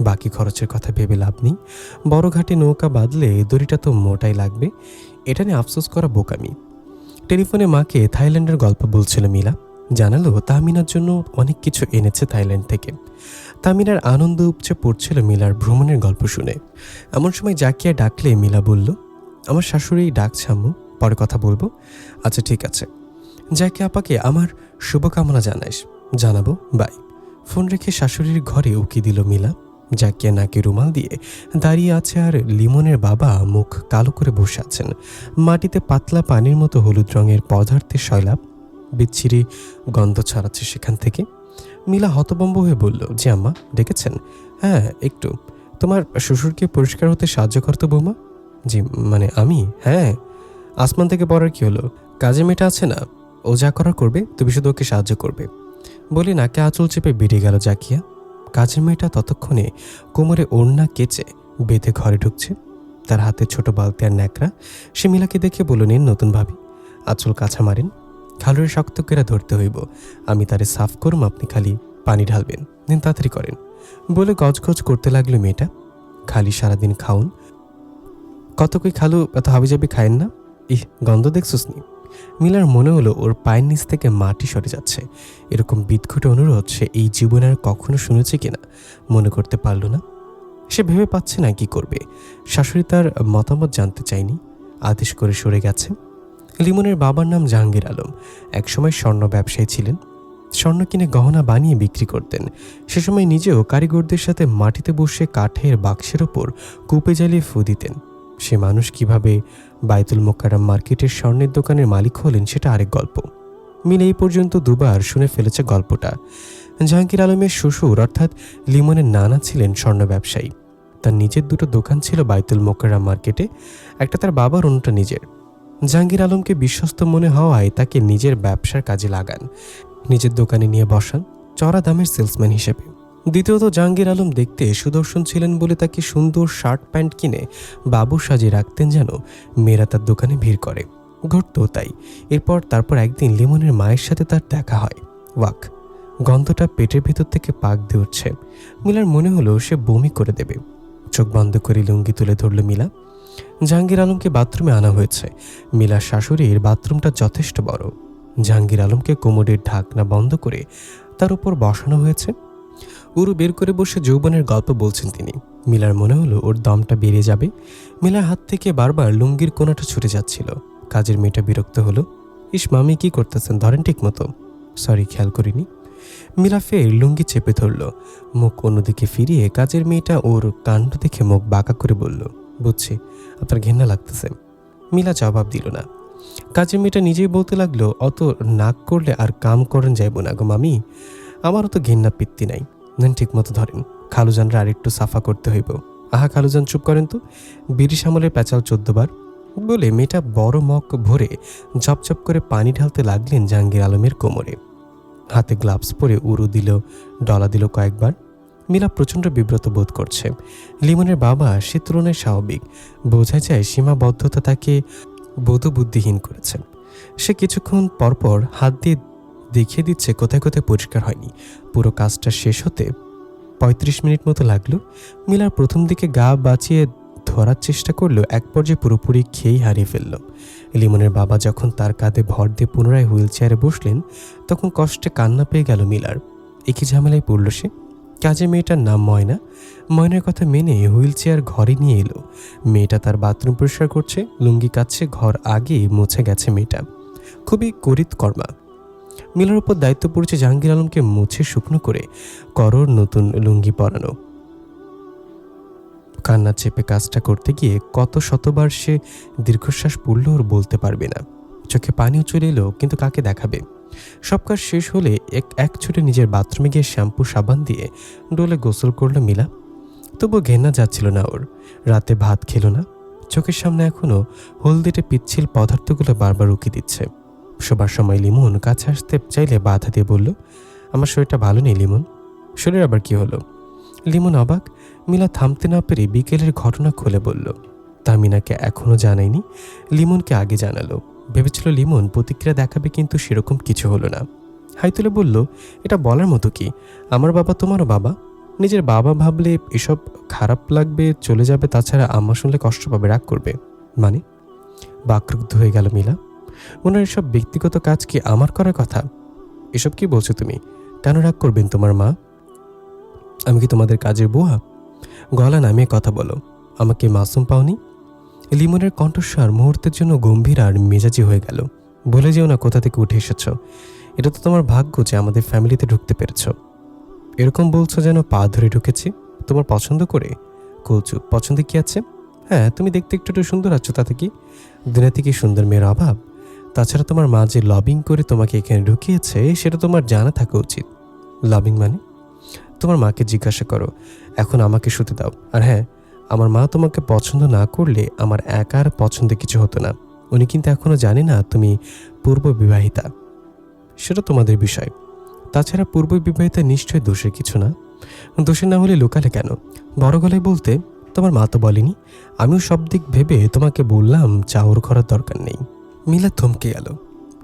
বাকি খরচের কথা ভেবে লাভ নেই। বড় ঘাটে নৌকা বাঁধলে দড়িটা তো মোটাই লাগবে, এটা নিয়ে আফসোস করা বোকামি। টেলিফোনে মাকে থাইল্যান্ডের গল্প বলছিল মিলা। জানালো তাহমিনার জন্য অনেক কিছু এনেছে থাইল্যান্ড থেকে। তাহমিনার আনন্দ উপচে পড়ছিল মিলার ভ্রমণের গল্প শুনে। এমন সময় জাকিয়া ডাকলে মিলা বলল, আমার শাশুড়ি ডাকছে আম্মু, পরে কথা বলবো। আচ্ছা ঠিক আছে। জাকিয়া আপাকে আমার শুভকামনা জানাইস। জানাবো, বাই। ফোন রেখে শাশুড়ির ঘরে উকি দিল মিলা। জাকিয়া নাকে রুমাল দিয়ে দাঁড়িয়ে আছে, আর লিমনের বাবা মুখ কালো করে বসে আছেন। মাটিতে পাতলা পানির মতো হলুদ রঙের পদার্থের শৈলাপ, বিচ্ছিরি গন্ধ ছড়াচ্ছে সেখান থেকে। মিলা হতভম্ব হয়ে বলল, জি আম্মা, ডেকেছেন? হ্যাঁ একটু। তোমার শ্বশুরকে পরিষ্কার হতে সাহায্য করতো বৌমা? জি মানে আমি? হ্যাঁ। আসমান থেকে পড়ার কি হলো? কাজে মেয়েটা আছে না, ও যা করার করবে, তুমি শুধু ওকে সাহায্য করবে। বলে নাকে আঁচল চেপে বেরিয়ে গেল জাকিয়া। কাজের মেয়েটা ততক্ষণে কোমরে ওড়না কেচে বেঁধে ঘরে ঢুকছে, তার হাতে ছোট বালতি আর ন্যাকড়া। সে মিলাকে দেখে বলল, নিন নতুন ভাবি, আঁচল কাছা মারেন, খালুরে শক্ত করে ধরতে হইব, আমি তারে সাফ করুম, আপনি খালি পানি ঢালবেন, দিন তাড়াতাড়ি করেন। বলে গজগজ করতে লাগলো মেয়েটা। খালি সারাদিন খাউন, কত কই খালু এত হাবিজাবি খায়েন না, ইহ গন্ধ দেখছস নি। মিলার মনে হলো ওর পায়ের নিচ থেকে মাটি সরে যাচ্ছে। এরকম বিদঘুটে অনুরোধ সে এই জীবনে আর কখনো শুনেছে কিনা মনে করতে পারল না। সে ভেবে পাচ্ছে না কি করবে। শাশুড়ি তার মতামত জানতে চায়নি, আদেশ করে সরে গেছে। লিমনের বাবার নাম জাহাঙ্গীর আলম, একসময় স্বর্ণ ব্যবসায়ী ছিলেন। স্বর্ণ কিনে গহনা বানিয়ে বিক্রি করতেন। সে সময় নিজেও কারিগরদের সাথে মাটিতে বসে কাঠের বাক্সের ওপর কূপে জ্বালিয়ে ফু দিতেন। সে মানুষ কিভাবে বাইতুল মোকাররম মার্কেটের স্বর্ণের দোকানের মালিক হলেন সেটা আরেক গল্প। মিলে এই পর্যন্ত দুবার শুনে ফেলেছে গল্পটা। জাহাঙ্গীর আলমের শ্বশুর অর্থাৎ লিমনের নানা ছিলেন স্বর্ণ ব্যবসায়ী। তার নিজের দুটো দোকান ছিল বাইতুল মোকাররম মার্কেটে, একটা তার বাবার, অন্যটা নিজের। জাহাঙ্গীর আলমকে বিশ্বস্ত মনে হওয়ায় তাকে নিজের ব্যবসার কাজে লাগান, নিজের দোকানে নিয়ে বসান চড়া দামের সেলসম্যান হিসেবে। দ্বিতীয়ত জাহাঙ্গীর আলম দেখতে সুদর্শন ছিলেন বলে তাকে সুন্দর শার্ট প্যান্ট কিনে বাবু সাজিয়ে রাখতেন যেন মেয়েরা তার দোকানে ভিড় করে। ঘটতো তাই। তারপর একদিন লিমনের মায়ের সাথে তার দেখা হয়। ওয়াক, গন্ধটা পেটের ভেতর থেকে পাক দিয়ে উঠছে। মিলার মনে হলো সে বমি করে দেবে। চোখ বন্ধ করে লুঙ্গি তুলে ধরল মিলা। জাহাঙ্গীর আলমকে বাথরুমে আনা হয়েছে। মিলার শাশুড়ির বাথরুমটা যথেষ্ট বড়। জাহাঙ্গীর আলমকে কোমরের ঢাকনা বন্ধ করে তার উপর বসানো হয়েছে। উরু বের করে বসে যৌবনের গল্প বলছেন তিনি। মিলার মনে হলো ওর দমটা বেরিয়ে যাবে। মিলার হাত থেকে বারবার লুঙ্গির কোনাটা ছুটে যাচ্ছিল। কাজের মেয়েটা বিরক্ত হলো, ইস মামি কি করতেছেন, ধরেন ঠিক মতো। সরি, খেয়াল করিনি। মিলা ফের লুঙ্গি চেপে ধরল। মুখ অন্যদিকে ফিরিয়ে কাজের মেয়েটা ওর কাণ্ড দেখে মুখ বাঁকা করে বলল, বুঝছি আপনার ঘেন্না লাগতেছে। মিলা জবাব দিল না। কাজের মেয়েটা নিজেই বলতে লাগলো, অত নাক করলে আর কাম করেন যাইব না গো মামি, আমারও তো ঘেন্না পিত্তি নাই, নেন ঠিক মতো ধরেন, খালুজানরা আর একটু সাফা করতে হইব। আহা খালুজান চুপ করেন তো, বিড়ি সামলের প্যাচাল 14 বার। বলে মেয়েটা বড় মগ ভরে ঝপঝপ করে পানি ঢালতে লাগলেন জাহাঙ্গীর আলমের কোমরে। হাতে গ্লাভস পরে উরু দিল, ডলা দিল কয়েকবার। মিলা প্রচণ্ড বিব্রত বোধ করছে। লিমনের বাবা সে তুলনায় স্বাভাবিক, বোঝা যায় সীমাবদ্ধতা তাকে বোধবুদ্ধিহীন করেছে। সে কিছুক্ষণ পরপর হাত দিয়ে দেখিয়ে দিচ্ছে কোথায় কোথায় পরিষ্কার হয়নি। পুরো কাজটা শেষ হতে 35 মিনিট মতো লাগলো। মিলার প্রথম দিকে গা বাঁচিয়ে ধরার চেষ্টা করলেও এক পর্যায়ে পুরোপুরি খেয়েই হারিয়ে ফেলল। লিমনের বাবা যখন তার কাঁধে ভর দিয়ে পুনরায় হুইল চেয়ারে বসলেন, তখন কষ্টে কান্না পেয়ে গেল মিলার। একই ঝামেলায় পড়ল সে। কাজে মেয়েটার নাম ময়না। ময়নার কথা মেনে হুইল চেয়ার ঘরে নিয়ে এলো। মেয়েটা তার বাথরুম পরিষ্কার করছে, লুঙ্গি কাচ্ছে, ঘর আগে মুছে গেছে মেয়েটা। খুবই করিতকর্মা। মিলার উপর দায়িত্ব পড়েছে জাহাঙ্গীর আলমকে মুছে শুকনো করে করর নতুন লুঙ্গি পরানো। কান্না চেপে কাজটা করতে গিয়ে কত শতবার সে দীর্ঘশ্বাস পড়ল ওর বলতে পারবে না। চোখে পানিও চলে এলো, কিন্তু কাকে দেখাবে? সব কাজ শেষ হলে এক ছুটে নিজের বাথরুমে গিয়ে শ্যাম্পু সাবান দিয়ে ডোলে গোসল করলো মিলা। তবুও ঘেন্না যাচ্ছিল না ওর। রাতে ভাত খেলো না। চোখের সামনে এখনো হলদেটে পিচ্ছিল পদার্থগুলো বারবার উকি দিচ্ছে। শোবার সময় লিমন কাছে আসতে চাইলে বাধা দিয়ে বলল, আমার শরীরটা ভালো নেই লিমন। শরীর আবার কি হলো? লিমন অবাক। মিলা থামতে না পেরে বিকেলের ঘটনা খুলে বলল। তামিনাকে এখনো জানায়নি, লিমনকে আগে জানালো। ভেবেছিল লিমন প্রতিক্রিয়া দেখাবে, কিন্তু সেরকম কিছু হলো না। হাই তুলে বলল, এটা বলার মতো কি? আমার বাবা তোমারও বাবা। নিজের বাবা ভাবলে এসব খারাপ লাগবে, চলে যাবে, তাছাড়া আম্মা শুনলে কষ্ট পাবে, রাগ করবে। মানে? বাকরুদ্ধ হয়ে গেল মিলা। ওনার এসব ব্যক্তিগত কাজ কি আমার করার কথা? এসব কি বলছো তুমি? কেন রাগ করবেন তোমার মা? আমি কি তোমাদের কাজের বুয়া? গলা নামিয়ে কথা বলো। আমাকে মাসুম পাওনি? লিমনের কণ্ঠস্বর মুহূর্তের জন্য গম্ভীর আর মেজাজি হয়ে গেল। বলে যেও না কোথা থেকে উঠে এসেছ। এটা তো তোমার ভাগ্য যে আমাদের ফ্যামিলিতে ঢুকতে পেরেছ। এরকম বলছো যেন পা ধরে ঢুকেছি। তোমার পছন্দ করে? কৌচু, পছন্দে কি আছে? হ্যাঁ, তুমি দেখতে একটু সুন্দর আছো, তাতে কি? দুনিয়াতে কি সুন্দর মেয়ের অভাব? তাছাড়া তোমার মা যে লবিং করে তোমাকে এখানে ঢুকিয়েছে, সেটা তোমার জানা থাকা উচিত। লবিং মানে? তোমার মাকে জিজ্ঞাসা করো। এখন আমাকে শুতে দাও। আর হ্যাঁ, আমার মা তোমাকে পছন্দ না করলে আমার একার পছন্দে কিছু হতো না। উনি কিন্তু এখনো জানে না তুমি পূর্ব বিবাহিতা। সেটা তোমাদের বিষয়। তাছাড়া পূর্ব বিবাহিতা নিশ্চয়ই দোষের কিছু না। দোষের না হলে লুকালে কেন? বড় গলায় বলতে, তোমার মা তো বলেনি? আমিও সব দিক ভেবে তোমাকে বললাম চাউর করার দরকার নেই। মিলা থমকে গেল।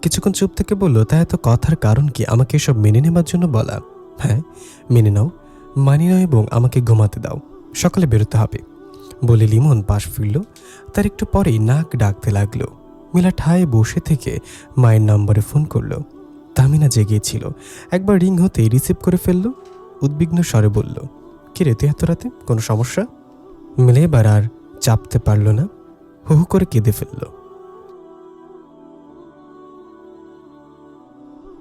কিছুক্ষণ চুপ থেকে বলল, তাই এত কথার কারণ কি? আমাকে এসব মেনে নেবার জন্য বলা? হ্যাঁ, মেনে নাও, মানি নাও এবং আমাকে ঘুমাতে দাও। সকালে বেরোতে হবে বলে লিমন পাশ ফিরল। তার একটু পরেই নাক ডাকতে লাগলো। মিলা ঠায় বসে থেকে মায়ের নম্বরে ফোন করলো। তামিনা জেগেছিল। একবার রিং হতে রিসিভ করে ফেলল। উদ্বিগ্ন স্বরে বলল, কিরে তুই এত রাতে, কোনো সমস্যা? মিলে এবার আর চাপতে পারল না, হু হু করে কেঁদে ফেলল।